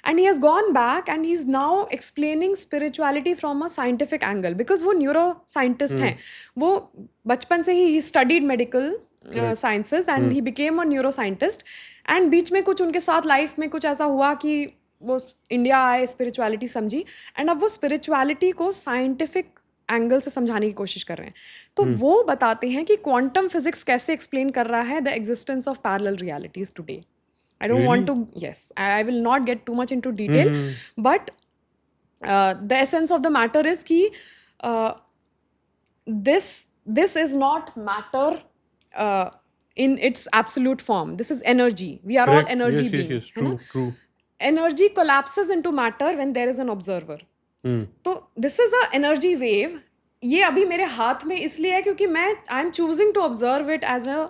B: and he has gone back and he's now explaining spirituality from a scientific angle, because वो neuroscientist हैं। वो बचपन से ही he studied medical sciences and he became a neuroscientist, and बीच में कुछ उनके साथ life में कुछ ऐसा हुआ कि वो इंडिया आए, स्पिरिचुअलिटी समझी, एंड अब वो स्पिरिचुअलिटी को साइंटिफिक एंगल से समझाने की कोशिश कर रहे हैं। तो वो बताते हैं कि क्वांटम फिजिक्स कैसे एक्सप्लेन कर रहा है the existence of parallel realities today. I don't want to, yes, I will not get too much into detail, but the essence of the matter is कि this is not matter in its absolute form. This is energy. We are all energy beings, है ना?
A: True.
B: Energy collapses into matter when there is an observer. तो this is a energy wave. ये अभी मेरे हाथ में इसलिए है क्योंकि मैं I am choosing to observe it as a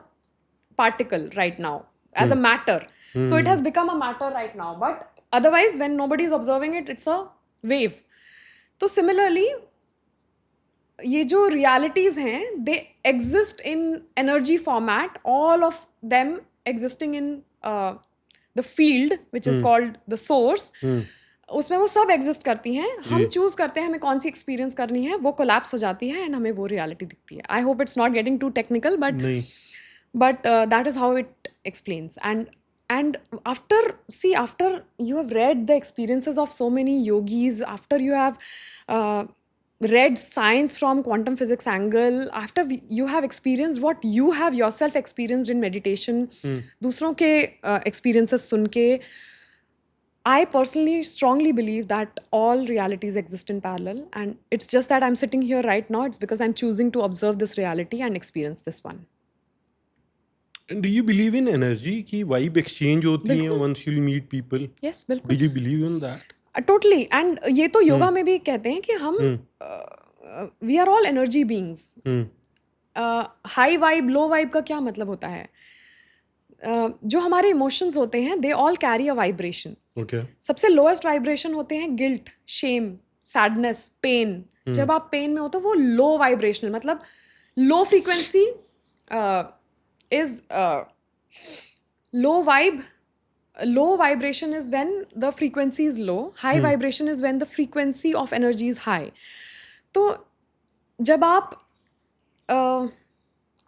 B: particle right now, as a matter, so it has become a matter right now, but otherwise when nobody is observing it, it's a wave. तो similarly ये जो realities हैं they exist in energy format, all of them existing in the field which is called the source. उसमें वो सब exist करती हैं। हम चूज करते हैं हमें कौन सी एक्सपीरियंस करनी है, वो कोलैप्स हो जाती है एंड हमें वो रियलिटी दिखती है। I hope it's not getting too technical, but that is how it explains. And after you have read the experiences of so many yogis, after you have read science from quantum physics angle, after you have experienced what you have yourself experienced in meditation, दूसरों के experiences सुन के, I personally strongly believe that all realities exist in parallel, and it's just that I'm sitting here right now. It's because I'm choosing to observe this reality and experience this one.
A: And do you believe in energy की vibe exchange होती है once you meet people?
B: Yes, बिल्कुल।
A: Do you believe in that?
B: Totally. And ये तो योगा में भी कहते हैं कि हम we are all energy beings. High vibe, low vibe का क्या मतलब होता है? जो हमारे इमोशंस होते हैं they all carry a vibration. सबसे लोएस्ट वाइब्रेशन होते हैं गिल्ट, शेम, सैडनेस, पेन। जब आप पेन में हो तो वो लो वाइब्रेशनल, मतलब low frequency is low vibe. Low vibration is when the frequency is low. High vibration is when the frequency of energy is high. तो जब आप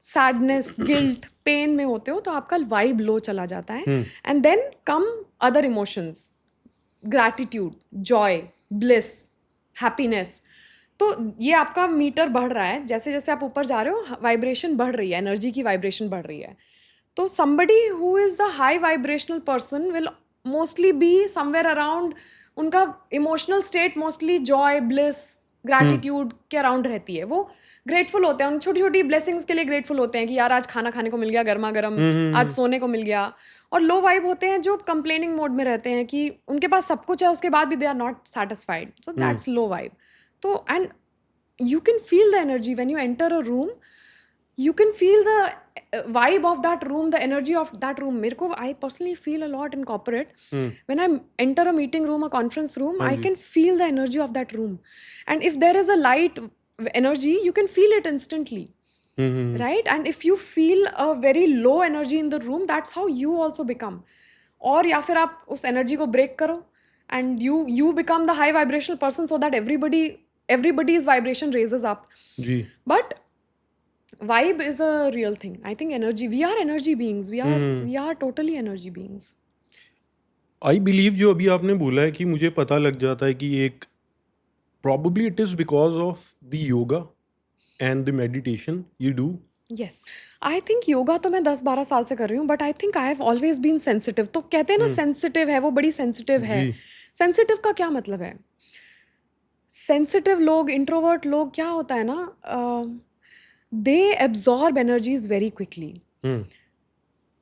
B: सैडनेस, गिल्ट, पेन में होते हो तो आपका वाइब लो चला जाता है, and then come other emotions, gratitude, joy, bliss, happiness. तो ये आपका मीटर बढ़ रहा है, जैसे जैसे आप ऊपर जा रहे हो वाइब्रेशन बढ़ रही है, एनर्जी की वाइब्रेशन बढ़ रही है। तो somebody who is a high vibrational person will mostly be somewhere around, उनका emotional state mostly joy, bliss, gratitude के अराउंड रहती है। वो ग्रेटफुल होते हैं, उन छोटी छोटी ब्लेसिंग्स के लिए ग्रेटफुल होते हैं कि यार आज खाना खाने को मिल गया गर्मा गर्म, आज सोने को मिल गया। और लो वाइब होते हैं जो कंप्लेनिंग मोड में रहते हैं कि उनके पास सब कुछ है उसके बाद भी they are not satisfied, so that's low vibe. तो and you can feel the energy when you enter a room. You can feel the vibe of that room, the energy of that room. मेरे को I personally feel a lot in corporate. When I enter a meeting room, a conference room, I can feel the energy of that room. And if there is a light energy, you can feel it instantly. Right? And if you feel a very low energy in the room, that's how you also become. और या फिर आप उस energy को break करो and you become the high vibrational person so that everybody's vibration raises up.
A: जी.
B: But vibe is a real thing. I think energy, we are energy beings. We are totally energy beings.
A: I believe जो अभी आपने बोला है कि मुझे पता लग जाता है कि एक probably it is because of the yoga and the meditation you do.
B: Yes. I think yoga तो मैं 10-12 साल से कर रही हूँ, but I think I have always been sensitive. तो कहते हैं ना sensitive है, वो बड़ी sensitive है.
A: जी.
B: Sensitive का क्या मतलब है? सेंसिटिव लोग, इंट्रोवर्ट लोग, क्या होता है ना, they absorb energies very quickly.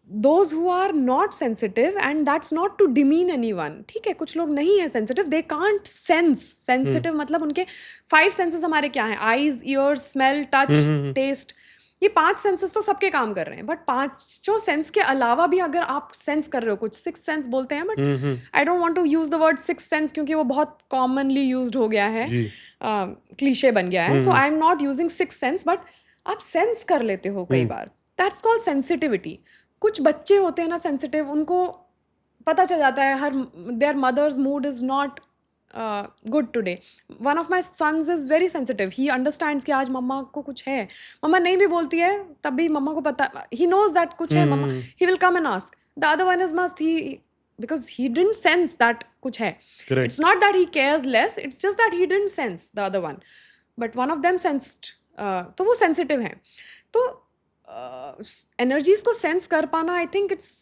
B: Those who are not sensitive, and that's not to demean anyone, ठीक है, कुछ लोग नहीं है sensitive, they can't sense. Sensitive मतलब उनके 5 सेंसेस हमारे क्या हैं? Eyes, ears, smell, touch, taste. ये 5 सेंसेस तो सबके काम कर रहे हैं, बट 5 सेंस के अलावा भी अगर आप सेंस कर रहे हो कुछ, 6 सेंस बोलते हैं, but I don't want to use the word 6 sense क्योंकि वो बहुत कॉमनली यूज्ड हो गया है, क्लीशे बन गया है. So I am not using 6 sense, but आप सेंस कर लेते हो कई बार. That's called sensitivity. कुछ बच्चे होते हैं ना सेंसिटिव, उनको पता चल जाता है हर their mother's mood is not good today. One of my sons is very sensitive. He understands कि आज मम्मा को कुछ है, मम्मा नहीं भी बोलती है तब भी मम्मा को पता, ही नोज दैट कुछ है मम्मा, he will come and ask. The other one is must, he because he didn't sense that कुछ है.
A: Correct.
B: It's not that he cares less, it's just that he didn't sense the other one, but one of them sensed. तो वो sensitive हैं. तो energies को sense कर पाना, I think it's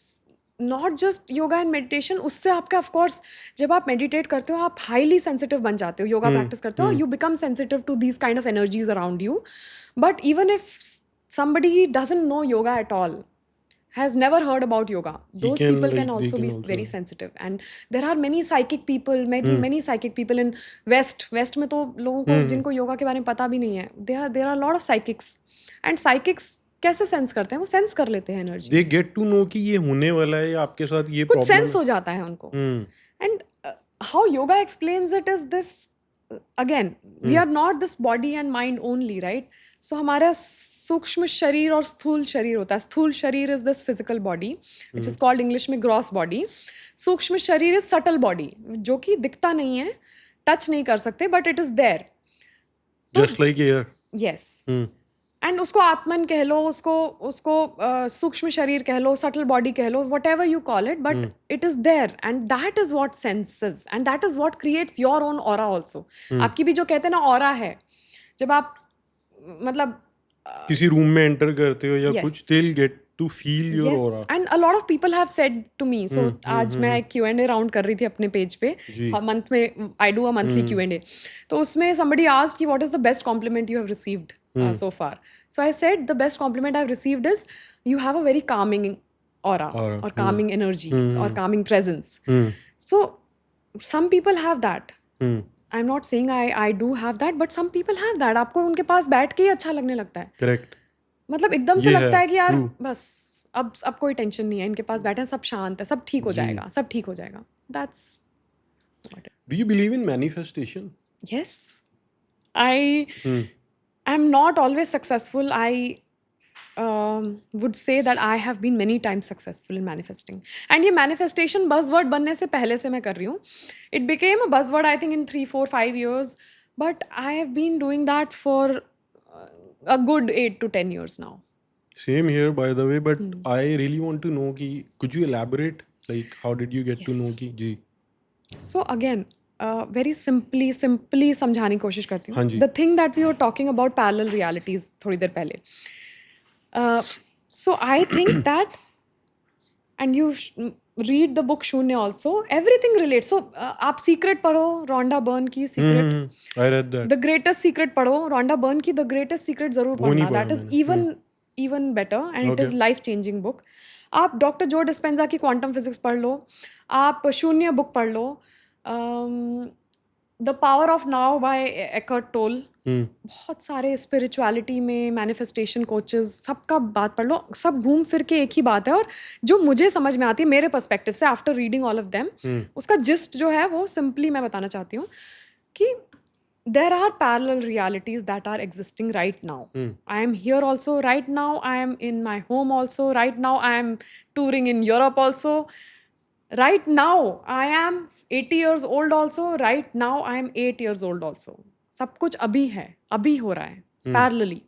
B: not just yoga and meditation. उससे आपका of course जब आप meditate करते हो आप highly sensitive बन जाते हो, yoga practice करते हो, you become sensitive to these kind of energies around you. But even if somebody doesn't know yoga at all, has never heard about yoga, those people can also be very sensitive. And there are many psychic people, many psychic people in west में तो लोगों को जिनको योगा के बारे में पता भी नहीं है, there are a lot of psychics. And psychics कैसे सेंस करते हैं? वो सेंस कर लेते हैं energy.
A: They get to know कि ये होने वाला है, आपके साथ ये
B: कुछ
A: प्रॉब्लम
B: सेंस हो जाता है उनको. And how yoga explains it is this, again, we are not this body and mind only, right? So हमारा सूक्ष्म शरीर और स्थूल शरीर होता है. स्थूल शरीर is this physical body which is called English में ग्रॉस बॉडी. सूक्ष्म शरीर इज सटल बॉडी, जो कि दिखता नहीं है, टच नहीं कर सकते, but it is there,
A: just like air.
B: Yes. And उसको आत्मन कह लो, उसको सूक्ष्म शरीर कह लो, सटल बॉडी कह लो, whatever you call it, but it is there, and that is what senses, and that is what creates your own aura also. आपकी भी जो कहते हैं ना ऑरा है, जब आप मतलब
A: किसी रूम में एंटर करते हो या कुछ, they'll get to feel your aura.
B: And a lot of people have said to me, so आज मैं Q&A राउंड कर रही थी अपने पेज पे, मंथ में I do a monthly Q&A, तो उसमें somebody asked कि what is the best compliment you have received so far. So I said the best compliment I've received is you have a very calming aura or calming energy or calming presence. So some people have that. I'm not saying I do have that, but some people have that. आपको उनके पास बैठ के ही अच्छा लगने लगता है.
A: Correct.
B: मतलब एकदम से लगता है कि यार बस अब कोई टेंशन नहीं है, इनके पास बैठे हैं, सब शांत है, सब ठीक हो जाएगा, सब ठीक हो जाएगा. That's what.
A: Do you believe in manifestation?
B: Yes. I'm not always successful. I would say that I have been many times successful in manifesting. And ये manifestation buzzword बनने से पहले से मैं कर रही हूँ. It became a buzzword I think in 3, 4, 5 years. But I have been doing that for a good 8 to 10 years now.
A: Same here, by the way. But I really want to know कि could you elaborate? Like how did you get to know कि जी?
B: So again, very simply समझाने की कोशिश करती हूँ.
A: हाँ जी.
B: The thing that we were talking about parallel realities थोड़ी देर पहले. So I think that, and read the book शून्य also. Everything relates. So आप सीक्रेट पढ़ो, रोंडा बर्न की secret.
A: I read that.
B: The greatest secret पढ़ो, Rhonda Byrne की the greatest secret जरूर
A: वो नहीं
B: पढ़ना.
A: पढ़ा
B: दैट इज
A: मैंने.
B: Even better and it
A: Okay.
B: Is life changing book. आप डॉक्टर जो डिस्पेंजा की क्वांटम फिजिक्स पढ़ लो, आप शून्य बुक पढ़ लो, the power of now by Eckhart Tolle. बहुत सारे स्पिरिचुअलिटी में मैनिफेस्टेशन कोचेस सबका बात पढ़ लो. सब घूम फिर के एक ही बात है, और जो मुझे समझ में आती है मेरे पर्सपेक्टिव से after reading all of them, उसका जिस्ट जो है वो सिंपली मैं बताना चाहती हूँ कि there are parallel realities that are existing right now. I am here also right now. I am in my home also right now. I am touring in Europe also right now. I am 80 years old also right now. I am 8 years old also. सब कुछ अभी है, अभी हो रहा है, parallelly.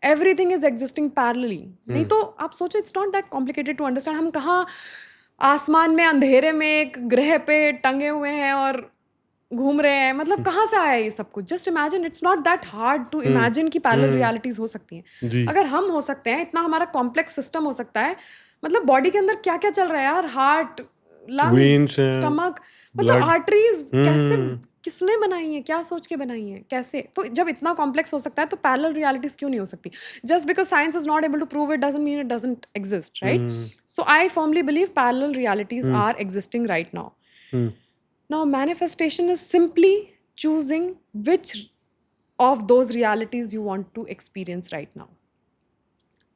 B: Everything is existing parallelly. नहीं तो आप सोचो, it's not that complicated to understand. हम कहाँ आसमान में अंधेरे में एक ग्रह पे टंगे हुए हैं और घूम रहे हैं. मतलब कहाँ से आया ये सब कुछ? Just imagine. It's not that hard to imagine कि पैरेलल रियलिटीज हो सकती हैं.
A: जी.
B: अगर हम हो सकते हैं, इतना हमारा कॉम्प्लेक्स सिस्टम हो सकता है. मतलब बॉडी के अंदर क्या क्या चल रहा है यार. हार्ट,
A: Veins
B: लंग्स,
A: हैं,
B: स्टमक, मतलब
A: blood.
B: आर्टरीज कैसे, किसने बनाई है, क्या सोच के बनाई है, कैसे? तो जब इतना कॉम्प्लेक्स हो सकता है तो पैरेलल रियलिटीज क्यों नहीं हो सकती? Just because science is not able to prove it doesn't mean it doesn't exist, right? So I firmly believe parallel realities are existing right now. Now, manifestation is simply choosing which of those realities you want to experience right now.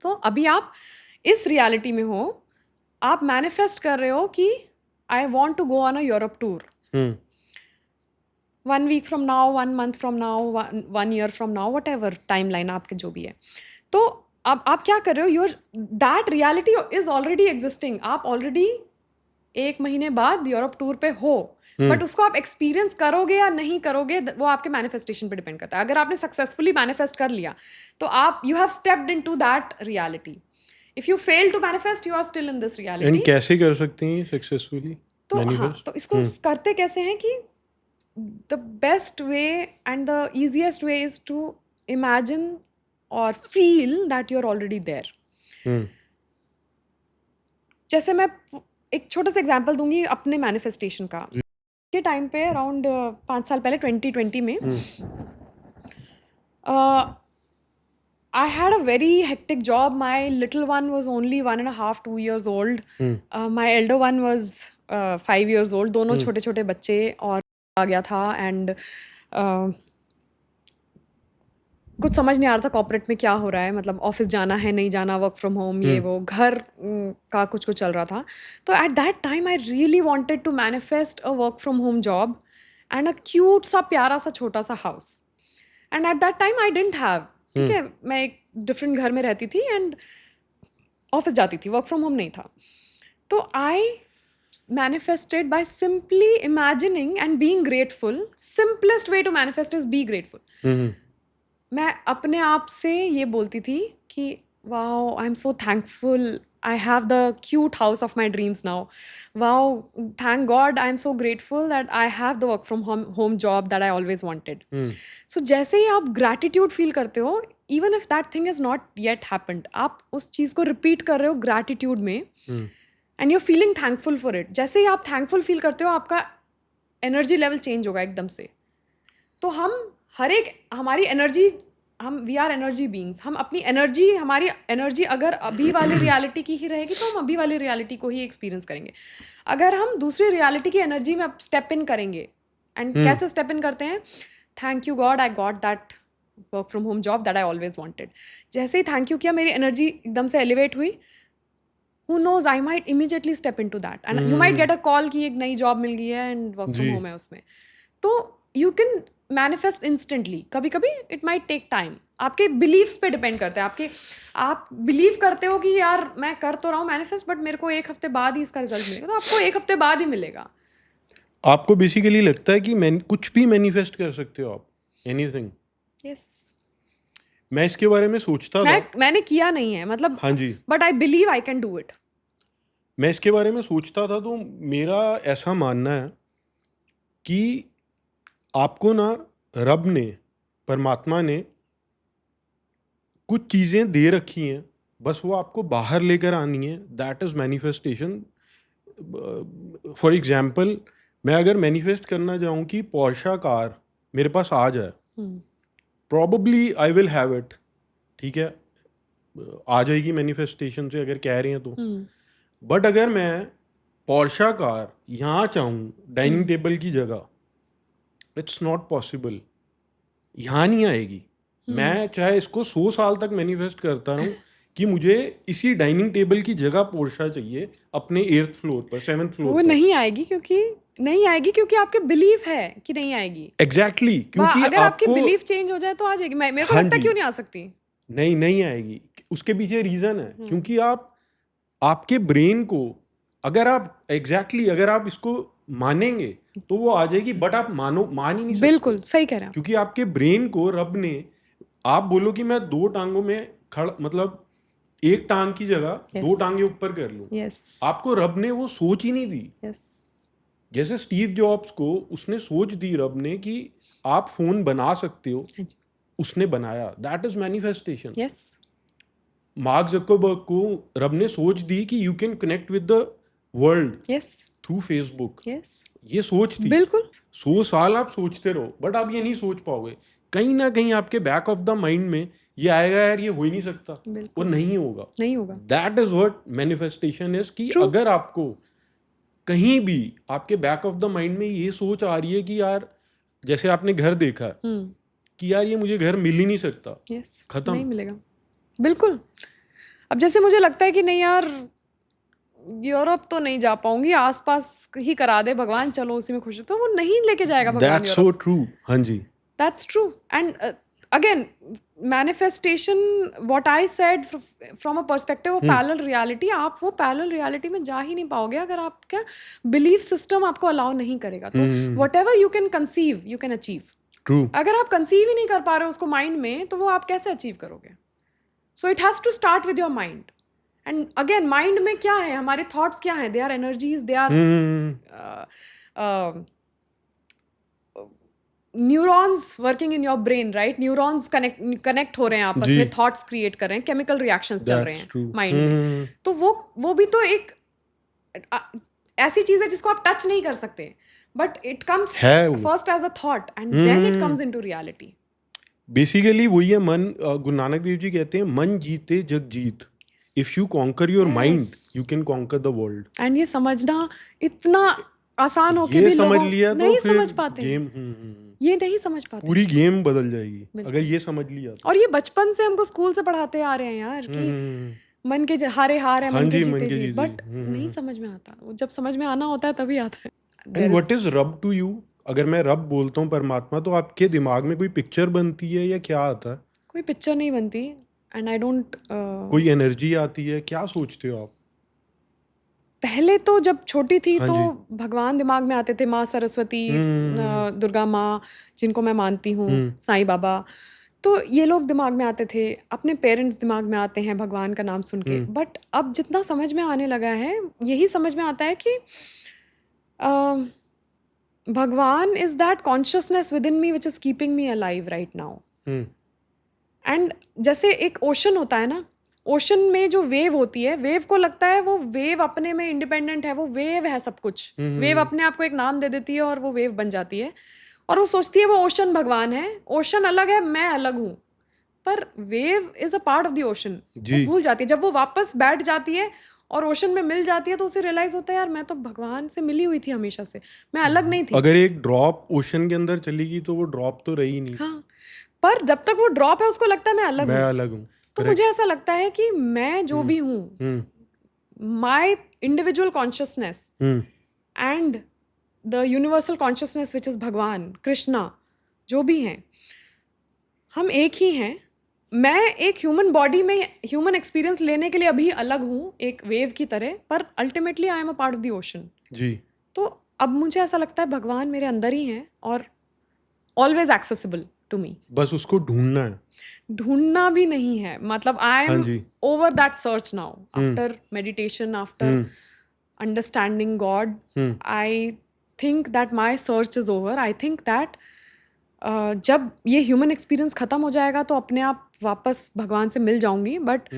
B: तो अभी आप इस reality में हो, आप manifest कर रहे हो कि I want to go on a Europe tour. 1 week from now, 1 month from now, 1 year from now, whatever timeline आपके जो भी है. तो अब आप क्या कर रहे हो? Your that reality is already existing. आप ऑलरेडी 1 महीने बाद यूरोप टूर पे हो, बट उसको आप एक्सपीरियंस करोगे या नहीं करोगे वो आपके मैनिफेस्टेशन पे डिपेंड करता है. अगर आपने सक्सेसफुली मैनिफेस्ट कर लिया तो आप you have stepped into that reality. If you fail to manifest, you are still in this
A: and
B: reality.
A: कैसे कर सकते हैं सक्सेसफुली
B: तो हाँ,
A: मैनिफेस्ट?
B: तो इसको करते कैसे हैं कि the best way and the easiest way is to imagine और feel that you are already there. जैसे मैं एक छोटा सा एग्जांपल दूंगी अपने मैनिफेस्टेशन का. के टाइम पे अराउंड 5 साल पहले 2020 में I had a very hectic job. My little one was only 1.5, 2 years old. My elder one was 5 years old. दोनों छोटे छोटे बच्चे और आ गया था. एंड कुछ समझ नहीं आ रहा था कॉर्पोरेट में क्या हो रहा है. मतलब ऑफिस जाना है, नहीं जाना, वर्क फ्रॉम होम, ये वो, घर का कुछ कुछ चल रहा था. तो at that time I really wanted to manifest a work from home job and a cute सा प्यारा सा छोटा सा house. And at that time I didn't have. ठीक है, मैं एक डिफरेंट घर में रहती थी एंड ऑफिस जाती थी, वर्क फ्रॉम होम नहीं था. तो आई manifested by simply imagining and being grateful. Simplest way to manifest is be grateful. मैं अपने आप से ये बोलती थी कि wow, I am so thankful, I have the cute house of my dreams now. Wow, thank God, I am so grateful that I have the work from home job that I always wanted. So जैसे ही आप gratitude feel करते हो, even if that thing is not yet happened, आप उस चीज़ को repeat कर रहे हो ग्रैटिट्यूड में and you are feeling thankful for it. जैसे ही आप थैंकफुल फील करते हो, आपका एनर्जी लेवल चेंज होगा एकदम से. तो हम हर एक हमारी एनर्जी, हम वी आर एनर्जी बीइंग्स. हम अपनी एनर्जी, हमारी एनर्जी अगर अभी वाली रियलिटी की ही रहेगी तो हम अभी वाली रियलिटी को ही एक्सपीरियंस करेंगे. अगर हम दूसरी रियलिटी की एनर्जी में स्टेप इन करेंगे, एंड कैसे स्टेप इन करते हैं? Thank you God, I got that work from home job that I always wanted. जैसे ही थैंक यू किया, मेरी एनर्जी एकदम से एलिवेट हुई. Who knows, I might immediately step into that. And you might get a call कि एक नई job मिल गई है एंड वर्क फ्रॉम होम है उसमें. तो यू कैन मैनिफेस्ट इंस्टेंटली. कभी कभी इट माइट टेक टाइम. आपके बिलीव्स पे डिपेंड करता है. आप बिलीव करते हो कि यार मैं कर तो रहा हूँ मैनिफेस्ट, बट मेरे को 1 हफ्ते बाद ही इसका रिजल्ट मिलेगा. तो आपको 1 हफ्ते बाद ही मिलेगा.
A: आपको बेसिकली लगता है कि कुछ भी मैनिफेस्ट कर सकते हो आप, एनीथिंग?
B: यस.
A: मैं इसके बारे में सोचता था.
B: मैंने किया नहीं है, मतलब,
A: हाँ जी,
B: but I believe I can do it.
A: मैं इसके बारे में सोचता था. तो मेरा ऐसा मानना है कि आपको ना रब ने, परमात्मा ने कुछ चीज़ें दे रखी हैं, बस वो आपको बाहर लेकर आनी है. That is manifestation. For example मैं अगर मैनिफेस्ट करना चाहूँ कि पोर्शा कार मेरे पास आ जाए, probably I will have it, ठीक है, आ जाएगी मैनिफेस्टेशन से अगर कह रहे हैं तो। बट अगर मैं पोर्शा कार यहाँ चाहूँ डाइनिंग टेबल की जगह, इट्स नॉट पॉसिबल, यहाँ नहीं आएगी। मैं चाहे इसको 100 साल तक मैनिफेस्ट करता रहूँ कि मुझे इसी डाइनिंग टेबल की जगह पोर्शा चाहिए अपने 8th फ्लोर पर, 7th फ्लोर
B: वो
A: पर।
B: नहीं आएगी क्योंकि आपके बिलीफ है कि नहीं आएगी।
A: एग्जैक्टली क्योंकि
B: अगर आपकी
A: आपको
B: बिलीफ चेंज हो जाए तो आ जाएगी। मेरे को
A: हाँ
B: लगता
A: जी,
B: क्यों नहीं आ सकती।
A: नहीं आएगी। उसके पीछे रीजन है क्योंकि आपके ब्रेन को अगर आप इसको मानेंगे तो वो आ जाएगी, बट आप मान ही नहीं सकते।
B: बिल्कुल सही कह रहे हैं
A: क्योंकि आपके ब्रेन को रब ने, आप बोलो कि मैं 2 टांगों में मतलब एक टांग की जगह
B: Yes.
A: 2 टांगे ऊपर कर लूं,
B: यस
A: आपको रब ने वो सोच ही नहीं दी।
B: यस
A: जैसे स्टीव जॉब्स को उसने सोच दी रब ने कि आप फोन बना सकते हो, उसने बनाया, that is manifestation.
B: Yes
A: mark Zuckerberg को रब ने सोच दी कि you can connect with the world
B: yes
A: through Facebook,
B: yes
A: ये सोच थी।
B: बिल्कुल
A: 100 साल आप सोचते रहो बट आप ये नहीं सोच पाओगे, कहीं ना कहीं आपके बैक ऑफ द माइंड में ये आएगा, यार ये हो ही नहीं सकता, वो
B: बिल्कुल
A: नहीं होगा।
B: नहीं होगा।
A: That is what manifestation is कि
B: True.
A: अगर आपको कहीं भी आपके बैक ऑफ द माइंड में ये सोच आ रही है कि यार, जैसे आपने घर देखा है कि यार ये मुझे घर मिल ही नहीं सकता,
B: यस
A: खत्म,
B: नहीं मिलेगा। बिल्कुल। अब जैसे मुझे लगता है कि नहीं यार यूरोप तो नहीं जा पाऊंगी, आसपास ही करा दे भगवान, चलो उसी में खुश हो, तो वो नहीं लेके जाएगा भगवान
A: दैट्स सो ट्रू। हाँ जी,
B: That's true. And again, manifestation, what I said from a perspective of parallel reality, आप वो parallel reality में जा ही नहीं पाओगे अगर आपका belief system आपको allow नहीं करेगा। तो whatever you can conceive, you can achieve.
A: True.
B: अगर आप conceive ही नहीं कर पा रहे हो उसको mind में, तो वो आप कैसे achieve करोगे? So it has to start with your mind. And again, mind में क्या है? हमारे thoughts क्या हैं? They are energies, they are neurons working in your brain, right? Neurons connect हो रहे हैं आपस में, थॉट्स क्रिएट कर रहे हैं, केमिकल रिएक्शंस चल रहे हैं माइंड में। तो वो भी तो एक ऐसी चीज है जिसको आप टच नहीं कर सकते, but it comes first as a thought and then it comes into reality.
A: Basically वही है मन, गुरु नानक देव जी कहते हैं मन जीते जग जीत। If you conquer your mind you can conquer the world.
B: And ये समझना इतना आसान हो के
A: ये
B: भी
A: समझ
B: लोग
A: लिया तो
B: नहीं
A: फिर
B: समझ पाते,
A: गेम
B: ये नहीं समझ पाते,
A: पूरी गेम बदल जाएगी अगर ये समझ लिया तो।
B: और ये बचपन से हमको स्कूल से पढ़ाते आ रहे हैं यार कि मन के हारे हार है, मन के जीते जीत, बट नहीं समझ में आता। वो जब समझ में आना होता है तभी आता है।
A: एंड व्हाट इज रब टू यू? अगर मैं रब बोलता हूँ परमात्मा, तो आपके दिमाग में कोई पिक्चर बनती है या क्या आता है?
B: कोई पिक्चर नहीं बनती एंड आई डोंट
A: कोई एनर्जी आती है, क्या सोचते हो आप?
B: पहले तो जब छोटी थी तो भगवान दिमाग में आते थे, माँ सरस्वती, दुर्गा माँ जिनको मैं मानती हूँ, साईं बाबा, तो ये लोग दिमाग में आते थे, अपने पेरेंट्स दिमाग में आते हैं भगवान का नाम सुन के। बट अब जितना समझ में आने लगा है, यही समझ में आता है कि भगवान is that consciousness with in me which is keeping me alive right now. And जैसे एक ओशन होता है ना, ओशन में जो वेव होती है, वेव को लगता है वो वेव अपने में इंडिपेंडेंट है, वो वेव है सब कुछ, वेव अपने आप को एक नाम दे देती है और वो वेव बन जाती है, और वो सोचती है वो ओशन भगवान है, ओशन अलग है, मैं अलग हूँ, पर wave is a part of the ocean. वो भूल जाती है, जब वो वापस बैठ जाती है और ओशन में मिल जाती है तो उसे रियलाइज होता है यार मैं तो भगवान से मिली हुई थी हमेशा से, मैं अलग नहीं थी।
A: अगर एक ड्रॉप ओशन के अंदर चली गई तो वो ड्रॉप तो रही नहीं।
B: हाँ, पर जब तक वो ड्रॉप है उसको लगता है मैं अलग हूँ। तो मुझे ऐसा लगता है कि मैं जो भी हूँ, माई individual consciousness and the universal consciousness which is भगवान, कृष्णा, जो भी हैं, हम एक ही हैं। मैं एक ह्यूमन बॉडी में ह्यूमन एक्सपीरियंस लेने के लिए अभी अलग हूँ, एक वेव की तरह, पर ultimately I am a part of the ocean जी। तो अब मुझे ऐसा लगता है भगवान मेरे अंदर ही हैं और ऑलवेज एक्सेसिबल टू मी।
A: बस उसको ढूंढना है।
B: ढूंढना भी नहीं है, मतलब I am over that search now, after meditation, after understanding God, I think that my search is over. I think that जब ये ह्यूमन एक्सपीरियंस खत्म हो जाएगा तो अपने आप वापस भगवान से मिल जाऊंगी, बट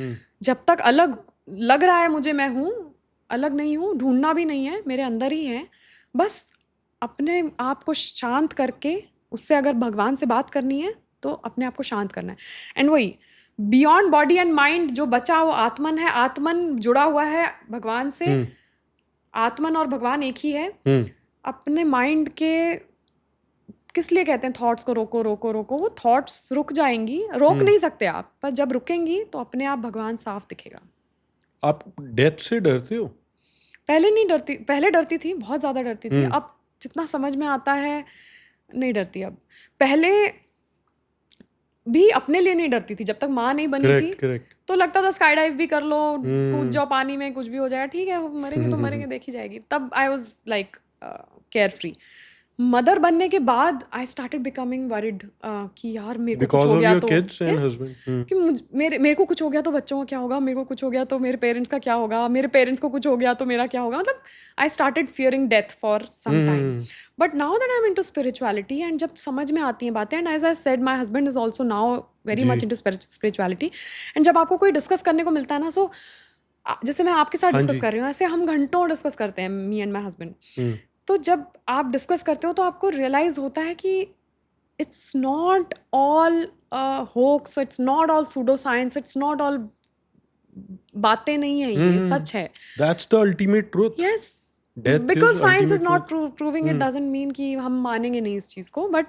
B: जब तक अलग लग रहा है मुझे मैं हूँ, अलग नहीं हूँ, ढूंढना भी नहीं है, मेरे अंदर ही है। बस अपने आप को शांत करके, उससे अगर भगवान से बात करनी है तो अपने आप को शांत करना है। एंड वही बियॉन्ड बॉडी एंड माइंड जो बचा वो आत्मन है। आत्मन जुड़ा हुआ है भगवान से,
A: हम्म
B: आत्मन और भगवान एक ही है।
A: हम्म
B: अपने माइंड के किस लिए कहते हैं थॉट्स को रोको रोको रोको, वो थॉट्स रुक जाएंगी, रोक नहीं सकते आप, पर जब रुकेंगी तो अपने आप भगवान साफ दिखेगा।
A: आप डेथ से डरते हो?
B: पहले नहीं डरती, पहले डरती थी, बहुत ज़्यादा डरती थी।
A: हम्म
B: अब जितना समझ में आता है नहीं डरती अब। पहले भी अपने लिए नहीं डरती थी, जब तक माँ नहीं बनी थी
A: करेक्ट करेक्ट
B: तो लगता था स्काई डाइव भी कर लो, कूद
A: हम्म
B: जाओ पानी में, कुछ भी हो जाएगा, ठीक है, मरेंगे तो मरेंगे, देखी जाएगी। तब I was like care free. Mother बनने के बाद आई स्टार्टेड बिकमिंग वरिड कि यार मेरे को कुछ
A: बिकॉज
B: हो
A: ऑफ
B: गया
A: योर
B: तो,
A: किड्स एंड
B: यस,
A: हस्बैंड।
B: कि मेरे को कुछ हो गया तो बच्चों का क्या होगा, मेरे को कुछ हो गया तो मेरे पेरेंट्स का क्या होगा, मेरे पेरेंट्स को कुछ हो गया तो मेरा क्या होगा। मतलब I started fearing death for some time. But now that I am into spirituality and जब समझ में आती हैं बातें, and as I said my husband is also now very much
A: जी
B: इनटू स्पिरिचुअलिटी। एंड जब आपको कोई डिस्कस करने को मिलता है ना, सो जैसे मैं आपके साथ
A: हाँ
B: डिस्कस
A: जी
B: कर रही हूँ, ऐसे हम घंटों डिस्कस करते हैं, मी एंड माय हस्बैंड।
A: हम्म
B: तो जब आप डिस्कस करते हो तो आपको रियलाइज होता है कि it's not all hoax, it's not all pseudo science, it's not all बातें नहीं है, ये सच है।
A: That's the ultimate truth.
B: Yes,
A: death
B: because
A: is
B: science is
A: ultimate
B: not
A: truth.
B: Proving it doesn't mean कि हम मानेंगे नहीं इस चीज़ को। बट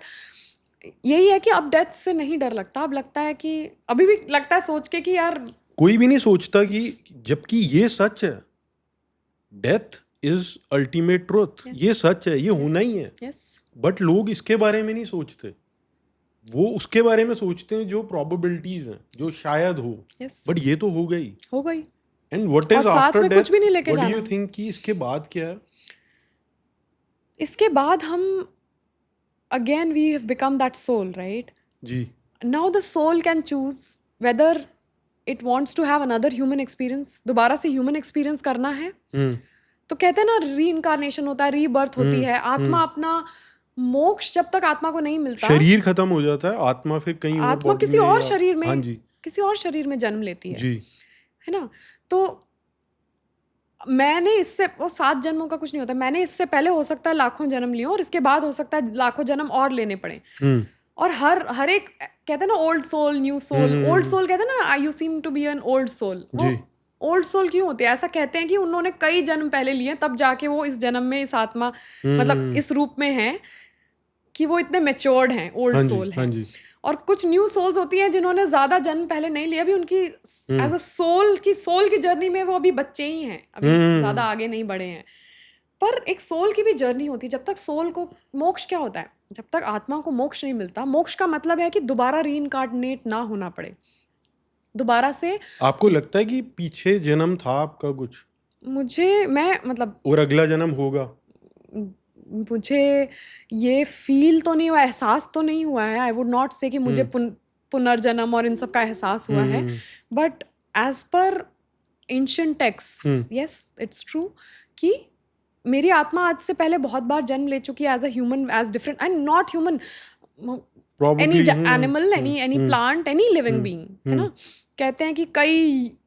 B: यही है कि अब डेथ से नहीं डर लगता, अब लगता है कि अभी भी लगता है सोच के कि यार
A: कोई भी नहीं सोचता कि जबकि ये सच है, death is ultimate truth,
B: Yes.
A: ये सच है, ये होना ही है।
B: यस
A: बट लोग इसके बारे में नहीं सोचते, वो उसके बारे में सोचते हैं जो प्रोबेबिलिटीज हैं, जो शायद हो।
B: यस
A: बट ये तो हो गई।
B: हो गई,
A: एंड व्हाट
B: और
A: इज
B: साथ
A: आफ्टर
B: में
A: डेथ?
B: कुछ भी नहीं लेके
A: व्हाट डू
B: जाना।
A: यू थिंक कि इसके बाद क्या है?
B: इसके बाद हम again we have become that soul, right?
A: Ji
B: Now the soul can choose whether it wants to have another human experience, दोबारा से human experience करना है।
A: हम्म
B: तो कहते हैं ना रीइंकारनेशन होता है, रीबर्थ होती है, आत्मा अपना मोक्ष जब तक आत्मा को नहीं मिलता,
A: शरीर खत्म हो जाता है, आत्मा फिर कहीं और
B: आत्मा
A: बॉडी
B: किसी
A: में
B: और
A: या
B: शरीर
A: हाँ
B: में,
A: जी
B: किसी और शरीर में जन्म लेती
A: जी
B: है ना। तो मैंने इससे, वो 7 जन्मों का कुछ नहीं होता, मैंने इससे पहले हो सकता है लाखों जन्म लिए और इसके बाद हो सकता है लाखों जन्म और लेने पड़े।
A: हम्म
B: और हर एक कहते हैं ना old soul new soul, old soul कहते हैं ना you seem to be an old soul. वो
A: जी
B: ओल्ड सोल क्यों होते हैं? ऐसा कहते हैं कि उन्होंने कई जन्म पहले लिए, तब जाके वो इस जन्म में इस आत्मा मतलब इस रूप में है कि वो इतने मेच्योर्ड हैं, ओल्ड
A: हाँ
B: सोल
A: जी हाँ
B: हैं।
A: जी
B: और कुछ न्यू सोल्स होती हैं जिन्होंने ज्यादा जन्म पहले नहीं लिया, अभी उनकी एज अ सोल की जर्नी में वो अभी बच्चे ही हैं, अभी ज्यादा आगे नहीं बढ़े हैं। पर एक सोल की भी जर्नी होती है। जब तक सोल को मोक्ष क्या होता है, जब तक आत्मा को मोक्ष नहीं मिलता, मोक्ष का मतलब है कि दोबारा रीइंकार्नेट ना होना पड़े, दोबारा से।
A: आपको लगता है कि पीछे जन्म था आपका कुछ
B: मैं मतलब
A: और अगला जन्म होगा?
B: मुझे ये फील तो नहीं हुआ, एहसास तो नहीं हुआ है। आई वुड नॉट से कि मुझे पुनर्जन्म और इन सब का एहसास हुआ है। But as per ancient text, yes it's true कि मेरी आत्मा आज से पहले बहुत बार जन्म ले चुकी है as a human, as different and not human, any animal, any plant, any living being, है ना। कहते हैं कि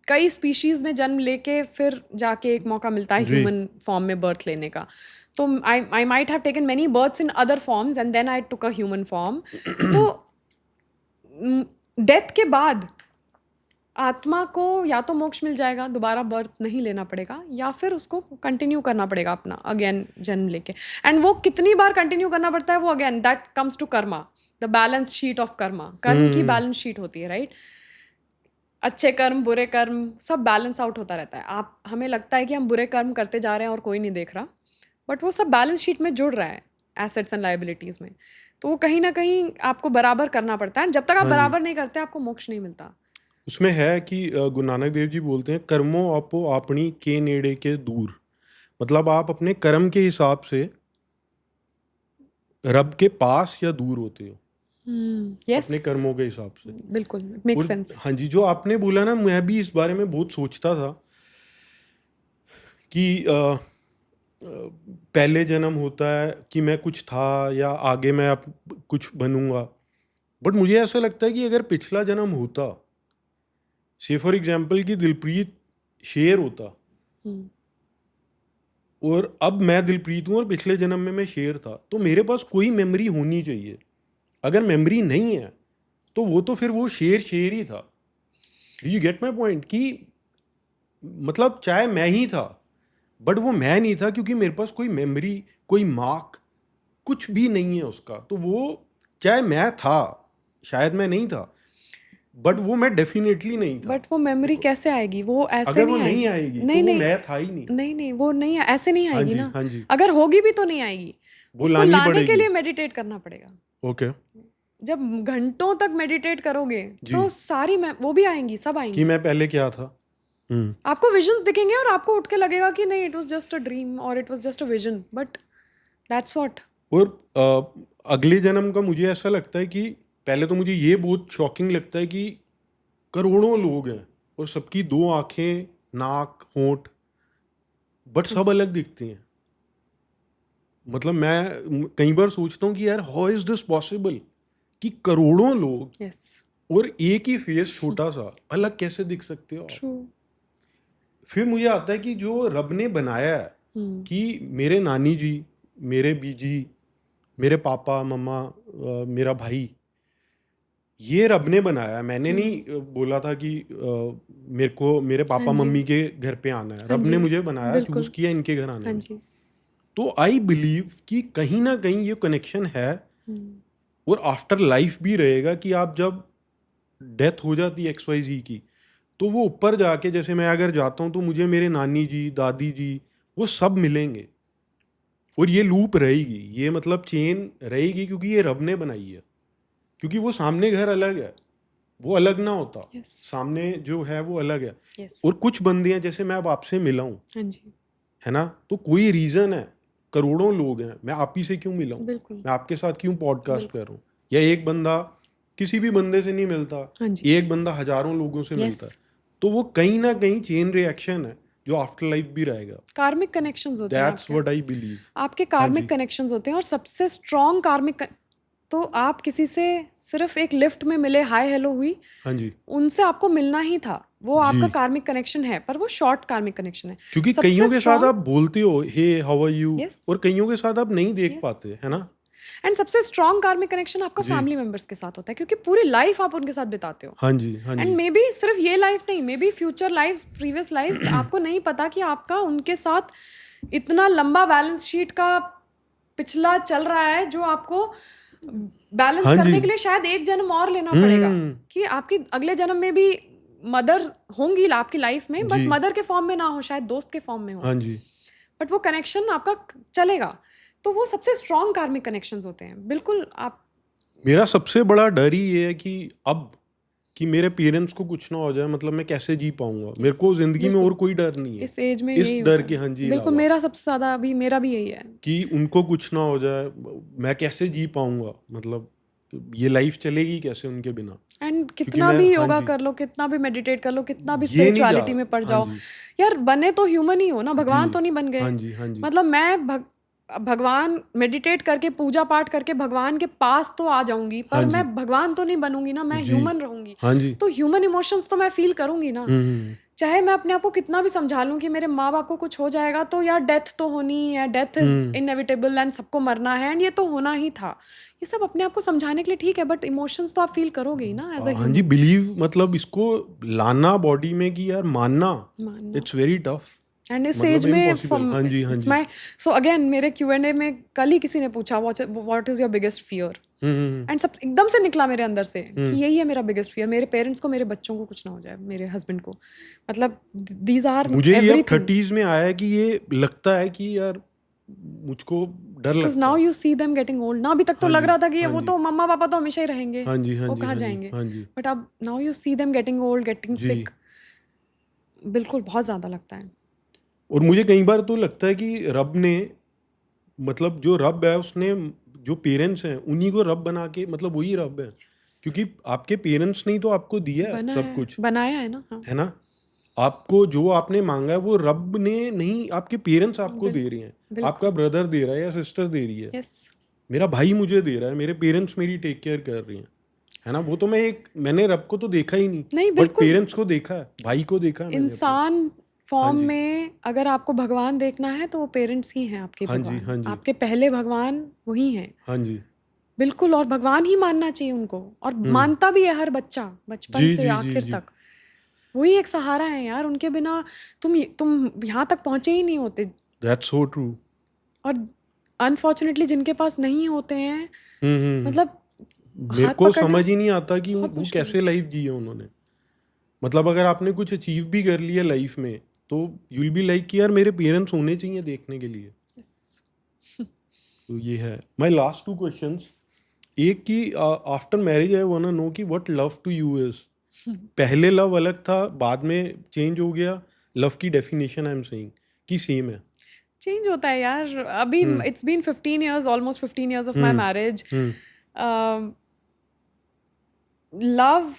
B: कई स्पीशीज में जन्म लेके फिर जाके एक मौका मिलता है ह्यूमन फॉर्म में बर्थ लेने का। तो I might have taken many births in other forms and then I took a human form. तो डेथ के बाद आत्मा को या तो मोक्ष मिल जाएगा, दोबारा बर्थ नहीं लेना पड़ेगा, या फिर उसको कंटिन्यू करना पड़ेगा अपना अगेन जन्म लेके। एंड वो कितनी बार कंटिन्यू करना पड़ता है, वो again that comes to karma, the balance sheet of karma. कर्म की बैलेंस शीट होती है, राइट? अच्छे कर्म बुरे कर्म सब बैलेंस आउट होता रहता है। हमें लगता है कि हम बुरे कर्म करते जा रहे हैं और कोई नहीं देख रहा, बट वो सब बैलेंस शीट में जुड़ रहा है, एसेट्स एंड लायबिलिटीज में। तो वो कहीं ना कहीं आपको बराबर करना पड़ता है। जब तक आप बराबर नहीं करते, आपको मोक्ष नहीं मिलता।
A: उसमें है कि गुरु नानक देव जी बोलते हैं, कर्मो आपो अपनी के नेड़े के दूर। मतलब आप अपने कर्म के हिसाब से रब के पास या दूर होते हो,
B: यस,
A: अपने कर्मों के हिसाब से।
B: बिल्कुल, मेक
A: और
B: सेंस।
A: हाँ जी, जो आपने बोला ना, मैं भी इस बारे में बहुत सोचता था कि पहले जन्म होता है कि मैं कुछ था या आगे मैं अब कुछ बनूंगा। बट मुझे ऐसा लगता है कि अगर पिछला जन्म होता, से फॉर एग्जाम्पल कि दिलप्रीत शेर होता, और अब मैं दिलप्रीत हूँ और पिछले जन्म में मैं शेर था, तो मेरे पास कोई मेमोरी होनी चाहिए। अगर मेमोरी नहीं है तो वो तो फिर वो शेर शेर ही था। Do you get my point? कि मतलब चाहे मैं ही था बट वो मैं नहीं था, क्योंकि मेरे पास कोई मेमोरी, कोई मार्क, कुछ भी नहीं है उसका। तो वो चाहे मैं था, शायद मैं नहीं था, बट वो मैं डेफिनेटली नहीं था।
B: बट वो मेमोरी कैसे आएगी? वो ऐसे
A: अगर वो
B: नहीं
A: नहीं
B: आएगी।
A: आएगी तो
B: नहीं
A: वो
B: नहीं
A: मैं था ही नहीं।
B: नहीं नहीं, वो नहीं, ऐसे नहीं
A: हाँ
B: आएगी
A: जी,
B: ना।
A: हाँ जी,
B: अगर होगी भी तो नहीं आएगी,
A: वो
B: उसको
A: लानी
B: लाने के
A: पड़ेगी।
B: लिए मेडिटेट करना पड़ेगा।
A: ओके
B: जब घंटों तक मेडिटेट करोगे
A: जी,
B: तो सारी वो भी आएंगी, सब
A: कि
B: आएंगी।
A: मैं पहले क्या था।
B: आपको विजन्स दिखेंगे और आपको उठ के लगेगा कि नहीं, it was just a dream और it was just a vision, but that's what.
A: और अगले जन्म का मुझे ऐसा लगता है कि पहले तो मुझे ये बहुत शॉकिंग लगता है कि करोड़ों लोग हैं और सबकी दो आंखें, नाक, होंठ, बट सब अलग दिखते हैं। मतलब मैं कई बार सोचता हूँ कि यार हाउ इज दिस पॉसिबल कि करोड़ों लोग
B: यस,
A: और एक ही फेस छोटा सा, अलग कैसे दिख सकते हो आप?
B: ट्रू।
A: फिर मुझे आता है कि जो रब ने बनाया है, कि मेरे नानी जी, मेरे बीजी, मेरे पापा मम्मा, मेरा भाई, ये रब ने बनाया है। मैंने नहीं बोला था कि मेरे को मेरे
B: हाँ
A: पापा
B: जी,
A: मम्मी के घर पे आना है।
B: हाँ
A: रब
B: जी,
A: ने मुझे बनाया, चूज
B: बिल्कुल,
A: किया इनके घर आने
B: हाँ
A: में।
B: जी।
A: तो आई बिलीव कि कहीं ना कहीं ये कनेक्शन है,
B: हम्म,
A: और आफ्टर लाइफ भी रहेगा। कि आप जब डेथ हो जाती है XYZ की, तो वो ऊपर जाके, जैसे मैं अगर जाता हूँ तो मुझे मेरे नानी जी, दादी जी, वो सब मिलेंगे। और ये लूप रहेगी, ये मतलब चेन रहेगी, क्योंकि ये रब ने बनाई है। क्योंकि वो सामने घर अलग है, वो अलग ना होता,
B: यस,
A: सामने जो है वो अलग है।
B: यस,
A: और कुछ बंदे हैं, जैसे मैं अब आपसे मिला हूँ,
B: हाँ जी,
A: है ना, तो कोई रीज़न है। करोड़ों लोग हैं, मैं आप ही से क्यों मिला हूँ,
B: बिल्कुल,
A: मैं आपके साथ क्यों पॉडकास्ट
B: बिल्कुल,
A: कर रहा हूँ। या एक बंदा किसी भी बंदे से नहीं मिलता,
B: हाँ जी,
A: एक बंदा हजारों लोगों से
B: यस।
A: मिलता है। तो वो कहीं ना कहीं चेन रिएक्शन है, जो आफ्टर लाइफ भी रहेगा।
B: कार्मिक कनेक्शंस होते हैं
A: दैट्स
B: आपके।
A: What I believe.
B: आपके
A: हाँ
B: कार्मिक
A: जी,
B: कनेक्शंस होते हैं, और सबसे स्ट्रॉन्ग कार्मिक तो आप किसी से सिर्फ एक लिफ्ट में मिले, हाय हेलो हुई,
A: हाँ जी,
B: उनसे आपको मिलना ही था, वो
A: जी।
B: आपका कार्मिक कनेक्शन है, पर वो शॉर्ट कार्मिक कनेक्शन है।
A: क्योंकि
B: सबसे
A: कईयों के साथ आप
B: स्ट्रॉन्ग,
A: बोलते हो hey how are you,
B: yes,
A: और कईयों के साथ आप नहीं देख
B: यस,
A: पाते, है ना।
B: यस। एंड सबसे स्ट्रॉन्ग कार्मिक कनेक्शन आपका
A: जी,
B: फैमिली मेंबर्स के साथ होता है, क्योंकि पूरी लाइफ आप उनके साथ बिताते हो।
A: हाँ जी, हाँ
B: एंड
A: जी,
B: मे बी सिर्फ ये लाइफ नहीं, may be future life, previous life, आपको नहीं पता कि आपका उनके साथ इतना लंबा बैलेंस शीट का पिछला चल रहा है, जो आपको बैलेंस
A: हाँ जी।
B: करने के लिए शायद एक जन्म और लेना पड़ेगा। कि आपकी अगले जन्म में भी मदर होंगी आपकी लाइफ में, बट
A: जी,
B: मदर के फॉर्म में ना हो, शायद दोस्त के फॉर्म में हो,
A: हाँ जी।
B: बट वो कनेक्शन आपका चलेगा। तो वो सबसे स्ट्रॉन्ग कार्मिक कनेक्शंस होते हैं, बिल्कुल। आप
A: मेरा सबसे बड़ा डर ही ये है कि अब कि मेरे पेरेंट्स को कुछ ना हो जाए, मतलब मैं कैसे जी पाऊंगा। मेरे
B: यस,
A: को जिंदगी में और
B: बिल्कुल,
A: कोई डर नहीं है
B: इस एज में
A: इस
B: यही
A: डर
B: होता
A: के,
B: है।
A: हाँ जी,
B: बिल्कुल,
A: अलावा,
B: मेरा सबसे ज्यादा अभी मेरा भी यही है।
A: कि उनको कुछ ना हो जाए, मैं कैसे जी पाऊंगा, मतलब ये लाइफ चलेगी कैसे उनके बिना।
B: एंड
A: क्योंकि
B: कितना
A: मैं,
B: भी
A: हाँ
B: योगा
A: जी,
B: कर लो, कितना भी मेडिटेट कर लो, कितना भी
A: ये नहीं जा,
B: स्पिरिचुअलिटी में पड़
A: हाँ
B: जाओ,
A: जी,
B: यार बने तो ह्यूमन ही हो ना,
A: जी,
B: भगवान तो नहीं बन
A: हाँ
B: गए।
A: जी, हाँ जी,
B: मतलब मैं भगवान मेडिटेट करके, पूजा पाठ करके भगवान के पास तो आ जाऊंगी,
A: हाँ
B: पर मैं
A: जी,
B: भगवान तो नहीं बनूंगी ना, मैं
A: जी,
B: ह्यूमन रहूंगी।
A: हाँ जी,
B: तो ह्यूमन इमोशंस तो मैं फील करूंगी ना।
A: हम्म,
B: चाहे मैं अपने आप को कितना भी समझा लूं कि मेरे माँ बाप को कुछ हो जाएगा, तो यार डेथ तो होनी है, death is
A: hmm,
B: inevitable, and सबको मरना है, एंड ये तो होना ही था। ये सब अपने आप को समझाने के लिए ठीक है, बट इमोशंस तो आप फील करोगे ही ना एज अ
A: हाँ जी,
B: ह्यूमन।
A: बिलीव, मतलब इसको लाना बॉडी में कि यार मानना,
B: मानना।
A: इट्स वेरी टफ,
B: एंड इस एज
A: मतलब
B: में
A: इम्पॉसिबल।
B: फ्रॉम
A: हाँ जी, हाँ
B: इट्स
A: जी,
B: माय, सो अगेन मेरे Q&A में कल ही किसी ने पूछा what is your biggest fear,
A: hmm,
B: and सब एकदम से निकला मेरे अंदर से कि
A: हम्म,
B: यही है मेरा बिगेस्ट फियर, मेरे पेरेंट्स को, मेरे बच्चों को कुछ ना हो जाए, मेरे हस्बैंड को। मतलब दीज आर
A: मुझे ये अब
B: एवरीथिंग,
A: 30s में आया है कि ये लगता है कि यार मुझको डर
B: बिकॉज
A: लगता
B: नाउ
A: है।
B: You see them getting old ना। अभी तक तो
A: हाँ
B: लग
A: जी,
B: रहा था कि
A: हाँ
B: वो
A: जी,
B: तो मम्मा पापा तो हमेशा ही रहेंगे,
A: हाँ जी, हाँ
B: वो
A: जी,
B: कहाँ
A: हाँ जी,
B: जाएंगे।
A: हाँ जी,
B: बट अब now you see them getting old, getting
A: जी।
B: सिक, बिल्कुल बहुत ज्यादा लगता है।
A: और मुझे कई बार तो लगता है कि रब ने, मतलब जो रब है उसने, जो पेरेंट्स हैं उन्हीं को रब बना के, मतलब वही रब है। क्योंकि आपके पेरेंट्स ने ही तो आपको दिया है
B: बना
A: सब
B: है,
A: कुछ,
B: बनाया है ना, हाँ,
A: है ना। आपको जो आपने मांगा है वो रब ने नहीं, आपके पेरेंट्स आपको दे रहे
B: बिल्कुल,
A: हैं। आपका
B: बिल्कुल,
A: ब्रदर दे रहा है या सिस्टर दे रही है,
B: यस।
A: मेरा भाई मुझे दे रहा है, मेरे पेरेंट्स मेरी टेक केयर कर रही हैं, है ना। वो तो मैंने रब को तो देखा ही नहीं,
B: नहीं,
A: बट
B: बिल्कुल।
A: पेरेंट्स को देखा है, भाई को देखा है मैंने अपने।
B: इंसान फॉर्म
A: जी
B: में अगर आपको भगवान देखना है तो वो पेरेंट्स ही हैं आपके
A: हाँ जी हाँ
B: भगवान,
A: जी
B: आपके पहले भगवान वही हैं।
A: हाँ जी
B: बिल्कुल, और भगवान ही मानना चाहिए उनको, और
A: हम्म
B: मानता भी है हर बच्चा, बचपन
A: जी
B: से
A: जी जी
B: आखिर
A: जी
B: तक। वही एक सहारा है यार, उनके बिना तुम यहाँ तक पहुँचे ही नहीं होते।
A: दैट्स सो ट्रू
B: और अनफॉर्चुनेटली जिनके पास नहीं होते हैं,
A: हम्म।
B: मतलब
A: मेरे
B: हाथ
A: को
B: पकड़ना
A: समझ ही नहीं आता कि
B: बहुत
A: वो
B: मुश्किल है।
A: कैसे लाइफ जी है उन्होंने। मतलब अगर आपने कुछ अचीव भी कर लिया लाइफ में तो यू विल बी लाइक कि यार मेरे पेरेंट्स होने चाहिए देखने के लिए।
B: Yes.
A: तो ये है माई लास्ट टू क्वेश्चंस। एक कि after marriage I want to know कि what love to you is. पहले लव अलग था, बाद में चेंज हो गया। लव की डेफिनेशन आई एम सेइंग कि सेम है।
B: चेंज होता है यार। अभी
A: hmm
B: it's been 15 years, almost 15 years of my
A: hmm
B: marriage.
A: Hmm
B: love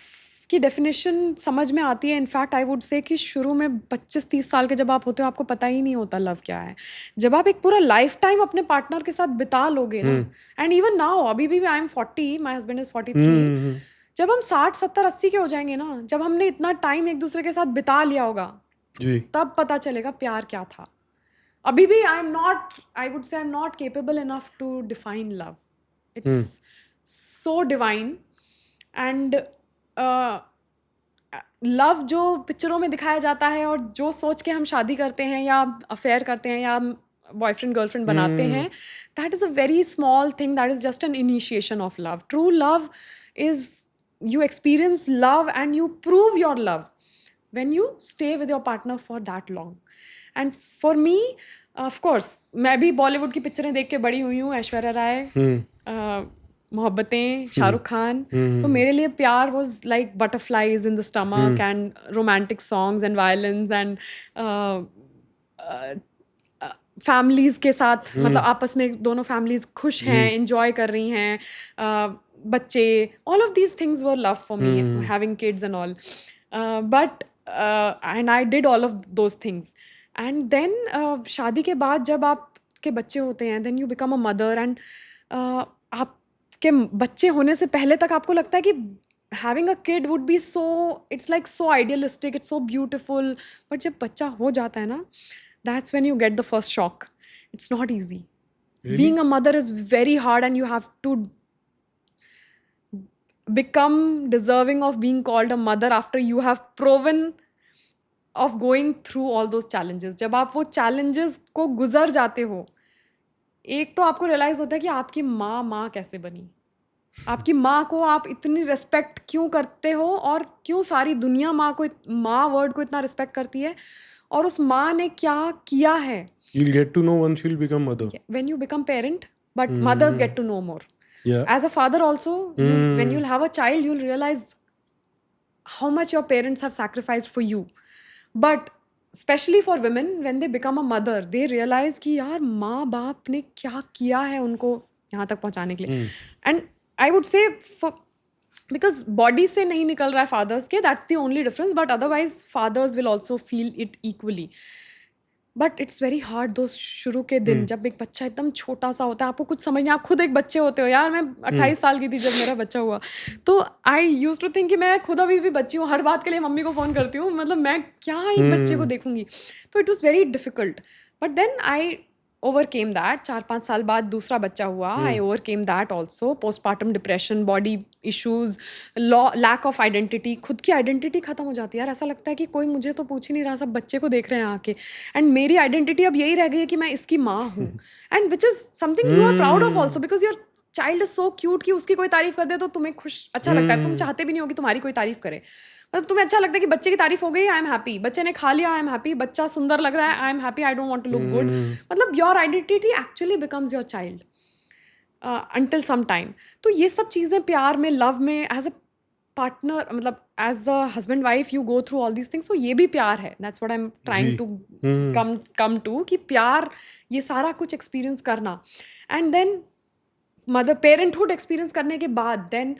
B: की डेफिनेशन समझ में आती है। इनफैक्ट आई वुड से कि शुरू में 25-30 साल के जब आप होते हो आपको पता ही नहीं होता लव क्या है। जब आप एक पूरा लाइफ टाइम अपने पार्टनर के साथ बिता लोगे ना,
A: हम्म
B: एंड इवन नाउ, अभी भी I M 40, my husband is 43,
A: हम्म
B: जब हम 60-70-80 के हो जाएंगे ना, जब हमने इतना टाइम एक दूसरे के साथ बिता लिया होगा,
A: जी
B: तब पता चलेगा प्यार क्या था। अभी भी I am not, I would say I am not capable enough to define love. It's
A: hmm
B: so divine. And love जो पिक्चरों में दिखाया जाता है और जो सोच के हम शादी करते हैं या अफेयर करते हैं या बॉयफ्रेंड गर्लफ्रेंड बनाते
A: हम्म
B: हैं, that is a very small thing, that is just an initiation of love. True love is you experience love and you prove your love when you stay with your partner for that long. And for me, of course, मैं भी बॉलीवुड की पिक्चरें देख के बड़ी हुई हूँ, ऐश्वर्या राय, मोहब्बतें, शाहरुख खान। तो मेरे लिए प्यार was like butterflies in the stomach and romantic songs and violins and families के साथ, मतलब आपस में दोनों फैमिलीज खुश
A: जी
B: हैं, एंजॉय कर रही हैं, बच्चे, all of these things were love for me, having kids and all. But and I did all of those things. And then शादी के बाद जब आपके बच्चे होते हैं, then you become a mother, and आपके बच्चे होने से पहले तक आपको लगता है कि having a kid would be so, it's like so idealistic, it's so beautiful. But जब बच्चा हो जाता है ना, that's when you get the first shock. It's not easy.
A: Really
B: Being a mother is very hard, and you have to become deserving of being called a mother after you have proven of going through all those challenges. जब आप वो challenges को गुजर जाते हो, एक तो आपको realize होता है कि आपकी माँ कैसे बनी, आपकी माँ को आप इतनी रिस्पेक्ट क्यों करते हो, और क्यों सारी दुनिया माँ वर्ड को इतना रिस्पेक्ट करती है, और उस माँ ने क्या किया है।
A: you'll get to know once you'll become mother.
B: When you become parent, but mothers get to know more.
A: Yeah.
B: As a father also, when you'll have a child, you'll realize how much your parents have sacrificed for you. But especially for women, when they become a mother, they realize कि यार माँ बाप ने क्या किया है उनको यहाँ तक पहुँचाने के लिए। And I would say because body से नहीं निकल रहा है fathers के, that's the only difference, but otherwise fathers will also feel it equally. But it's very hard दो शुरू के दिन, जब एक बच्चा एकदम छोटा सा होता है, आपको कुछ समझ नहीं, आप खुद एक बच्चे होते हो यार। मैं 28 साल की थी जब मेरा बच्चा हुआ, तो आई यूज टू थिंक कि मैं खुद अभी भी बच्ची हूँ, हर बात के लिए मम्मी को फ़ोन करती हूँ, मतलब मैं क्या एक बच्चे को देखूंगी। तो it was very difficult, but then I overcame that. 4-5 साल बाद दूसरा बच्चा हुआ, I overcame that also. Postpartum depression, body issues, lack of identity, खुद की आइडेंटिटी खत्म हो जाती है यार। ऐसा लगता है कि कोई मुझे तो पूछ ही नहीं रहा, सब बच्चे को देख रहे हैं आके, एंड मेरी आइडेंटिटी अब यही रह गई है कि मैं इसकी माँ हूँ, and which is something you are proud of also, because your child is so cute कि उसकी कोई तारीफ कर दे तो तुम्हें अच्छा लगता है। तुम चाहते भी नहीं हो कि तुम्हारी कोई तारीफ करे, मतलब तुम्हें अच्छा लगता है कि बच्चे की तारीफ हो गई, आई एम हैप्पी, बच्चे ने खा लिया, आई एम हैप्पी, बच्चा सुंदर लग रहा है, I am happy, I don't want to look good. मतलब your identity actually becomes your child until some time. तो ये सब चीज़ें प्यार में, लव में, एज अ पार्टनर, मतलब as a husband wife you go through all these things, तो ये भी प्यार है। That's what I am trying to come to, कि प्यार ये सारा कुछ एक्सपीरियंस करना, and then mother parenthood experience करने के बाद, then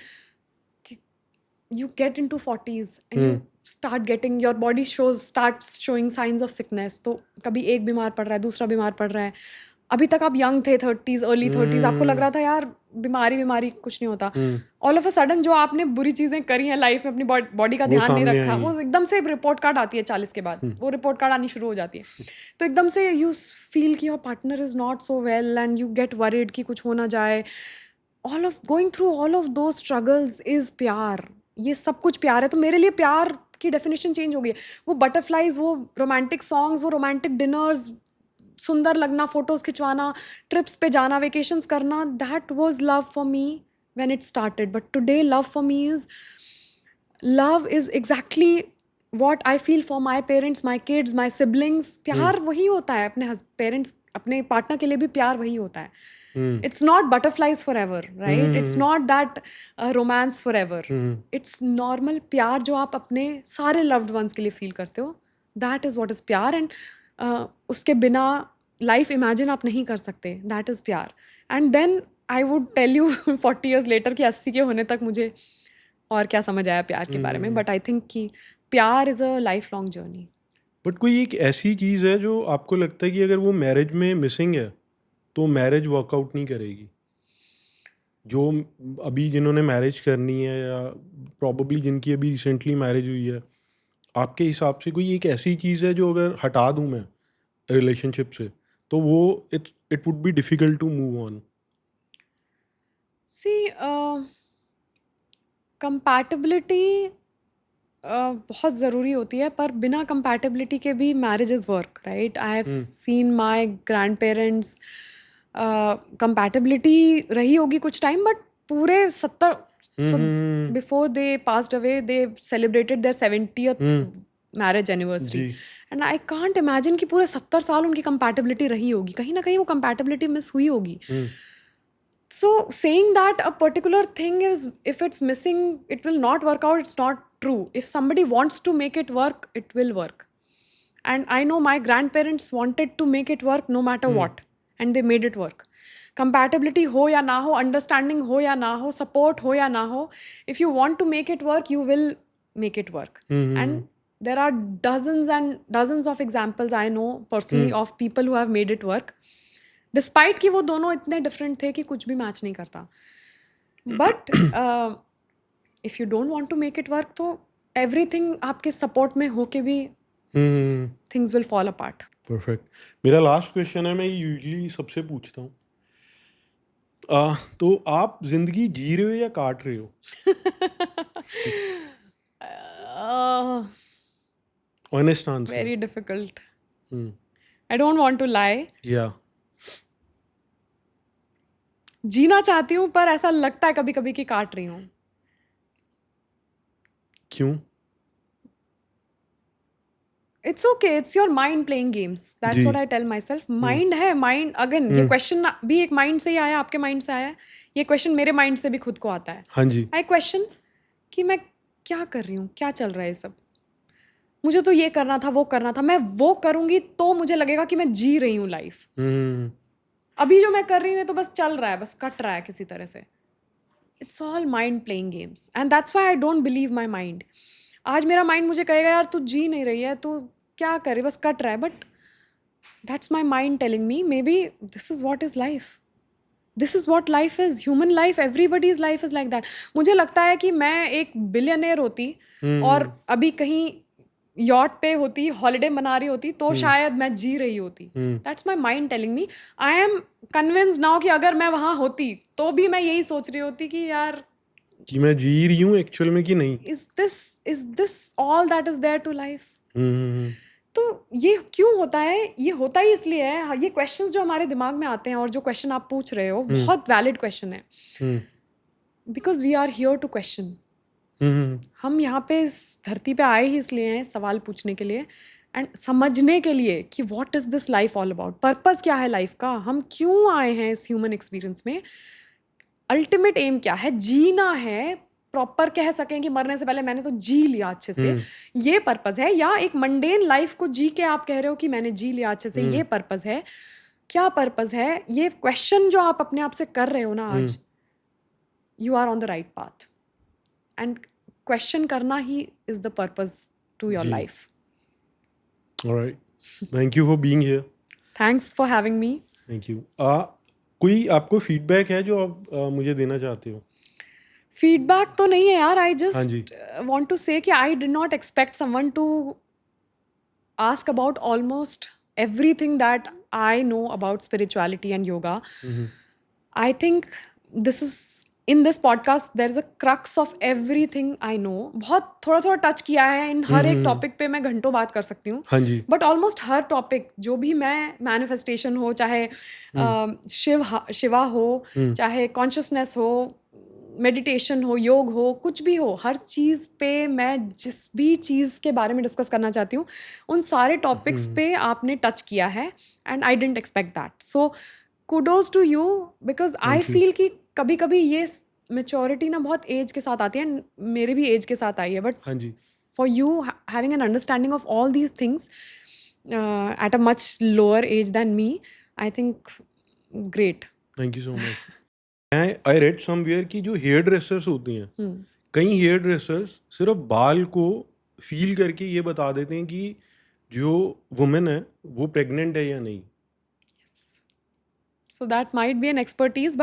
B: you get into 40s and you start getting, your body starts showing signs of sickness. तो कभी एक बीमार पड़ रहा है, दूसरा बीमार पड़ रहा है, अभी तक आप यंग थे, 30s अर्ली 30s, आपको लग रहा था यार बीमारी कुछ नहीं होता। ऑल ऑफ अ सडन जो आपने बुरी चीजें करी हैं लाइफ में, अपनी बॉडी का
A: वो
B: ध्यान नहीं
A: सामने
B: रखा,
A: आई।
B: वो एकदम से रिपोर्ट कार्ड आती है 40 के बाद, वो रिपोर्ट कार्ड आनी शुरू हो जाती है। तो एकदम से यू फील कि your partner is not so well and you get worried कि कुछ हो ना जाए। गोइंग थ्रू ऑल ऑफ दो स्ट्रगल्स इज प्यार। ये सब कुछ प्यार है। तो मेरे लिए प्यार की डेफिनेशन चेंज हो गई है। वो बटरफ्लाइज, वो रोमांटिक सॉन्ग्स, वो रोमांटिक डिनर्स, सुंदर लगना, फोटोज खिंचवाना, ट्रिप्स पे जाना, वेकेशंस करना, that was love for me when it started. But today love for me is, love is exactly what I feel for my parents, my kids, my siblings. प्यार वही होता है। अपने पेरेंट्स, अपने partner के लिए भी प्यार वही होता है। It's not butterflies forever, right? It's not that romance forever. It's normal प्यार जो आप अपने सारे loved ones के लिए feel करते हो. That is what is प्यार, and उसके बिना life imagine आप नहीं कर सकते. That is प्यार. And then I would tell you 40 years later कि 80 के होने तक मुझे और क्या समझ आया प्यार के बारे में। बट आई थिंक कि प्यार is a life long journey.
A: But कोई एक ऐसी चीज़ है जो आपको लगता है कि अगर वो मैरिज में मिसिंग है तो मैरिज वर्कआउट नहीं करेगी? जो अभी जिन्होंने मैरिज करनी है या प्रॉबली जिनकी अभी रिसेंटली मैरिज हुई है, आपके हिसाब से कोई एक ऐसी चीज़ है जो अगर हटा दूं मैं रिलेशनशिप से तो वो it would be difficult to move on?
B: See compatibility बहुत ज़रूरी होती है, पर बिना कंपैटिबिलिटी के भी marriage is work, right? I have seen my grandparents, compatibility रही होगी कुछ टाइम, बट पूरे 70 before they passed away they celebrated their 70th marriage anniversary, and I can't imagine कि पूरे 70 साल उनकी कंपैटिबिलिटी रही होगी। कहीं ना कहीं वो कंपैटिबिलिटी मिस हुई होगी। So saying that a particular thing is, if it's missing, it will not work out, it's not true. If somebody wants to make it work, it will work. And I know my grandparents wanted to make it work no matter what, and they made it work. Compatibility ho ya na ho, understanding ho ya na ho, support ho ya na ho, if you want to make it work, you will make it work. And there are dozens and dozens of examples I know personally of people who have made it work, despite कि वो दोनों इतने different थे कि कुछ भी match नहीं करता। But if you don't want to make it work, तो एवरीथिंग आपके सपोर्ट में हो के भी things will fall apart.
A: Perfect. मेरा लास्ट क्वेश्चन है, मैं यूजुअली सबसे पूछता हूँ, तो आप जिंदगी जी रहे हो या काट रहे हो? Honest answer.
B: Very difficult. I don't want to lie.
A: या
B: जीना चाहती हूँ, पर ऐसा लगता है कभी कभी कि काट रही हूँ।
A: क्यों?
B: It's okay, it's your mind playing games, that's what I tell myself. Mind है, माइंड अगेन, ये क्वेश्चन भी एक माइंड से ही आया, आपके माइंड से आया, ये क्वेश्चन मेरे माइंड से भी खुद को आता है।
A: हाँ जी।
B: आई क्वेश्चन कि मैं क्या कर रही हूँ, क्या चल रहा है सब। मुझे तो ये करना था, वो करना था, मैं वो करूंगी तो मुझे लगेगा कि मैं जी रही हूँ लाइफ। अभी जो मैं कर रही हूँ तो बस चल रहा है, बस कट रहा है किसी तरह से। It's all mind playing games, and that's why I don't believe my mind. आज मेरा माइंड मुझे कहेगा यार तू जी नहीं रही है, तू क्या करे, बस कट रहा है, but that's my mind telling me may be this is what is life, this is what life is, human life, everybody's life is like that. मुझे लगता है कि मैं एक बिलियनियर होती और अभी कहीं यॉट पे होती, हॉलीडे मना रही होती, तो शायद मैं जी रही होती। That's my mind telling me. I am convinced now कि अगर मैं वहाँ होती तो भी मैं यही सोच रही होती कि यार
A: कि मैं जी रही हूँ एक्चुअल में कि नहीं।
B: Is this all that is there to life? तो ये क्यों होता है? ये होता ही इसलिए है, ये क्वेश्चंस जो हमारे दिमाग में आते हैं, और जो क्वेश्चन आप पूछ रहे हो बहुत वैलिड क्वेश्चन है, because we are here to question. हम यहाँ पे इस धरती पे आए ही इसलिए हैं, सवाल पूछने के लिए एंड समझने के लिए कि what is this life all about, purpose क्या है लाइफ का, हम क्यों आए हैं इस ह्यूमन एक्सपीरियंस में, अल्टीमेट एम क्या है, जीना है, प्रॉपर कह सकें कि मरने से पहले मैंने तो जी लिया अच्छे से, ये पर्पस है, या एक मंडेन लाइफ को जी के आप कह रहे हो कि मैंने जी लिया अच्छे से, ये पर्पस है, क्या पर्पस है? ये क्वेश्चन जो आप अपने आप से कर रहे हो ना आज, you are on the right path, and question करना ही is the purpose to your life.
A: Alright, thank you for being here.
B: Thanks for having me.
A: Thank you. कोई आपको फीडबैक है जो आप मुझे देना चाहते हो?
B: फीडबैक तो नहीं है यार, आई
A: हाँ जी।
B: जस्ट वांट टू से कि I did not expect someone to ask about almost everything that I know about spirituality and yoga. I think this is in this podcast there is a crux of everything I know. बहुत थोड़ा थोड़ा touch किया है इन हर एक topic पे, मैं घंटों बात कर सकती हूँ,
A: हाँ जी।
B: बट ऑलमोस्ट हर टॉपिक जो भी मैं मैनिफेस्टेशन हो, चाहे शिवा हो, चाहे कॉन्शियसनेस हो, मेडिटेशन हो, योग हो, कुछ भी हो, हर चीज़ पे मैं जिस भी चीज़ के बारे में डिस्कस करना चाहती हूँ उन सारे टॉपिक्स पे आपने टच किया है, and I didn't expect that. So kudos to you, because I
A: thank you.
B: Feel कि कभी कभी ये मेच्योरिटी ना बहुत एज के साथ आती है, and मेरे भी एज के साथ आई है, बट
A: हाँ जी।
B: for you having an understanding of all these things at a much lower age than me, I think great.
A: Thank you so much. I read somewhere कि जो हेयर ड्रेसर्स होती हैं, कई हेयर ड्रेसर्स सिर्फ बाल को feel करके ये बता देते हैं कि जो वुमेन है वो प्रेग्नेंट है या नहीं।
B: So that might be an expertise, but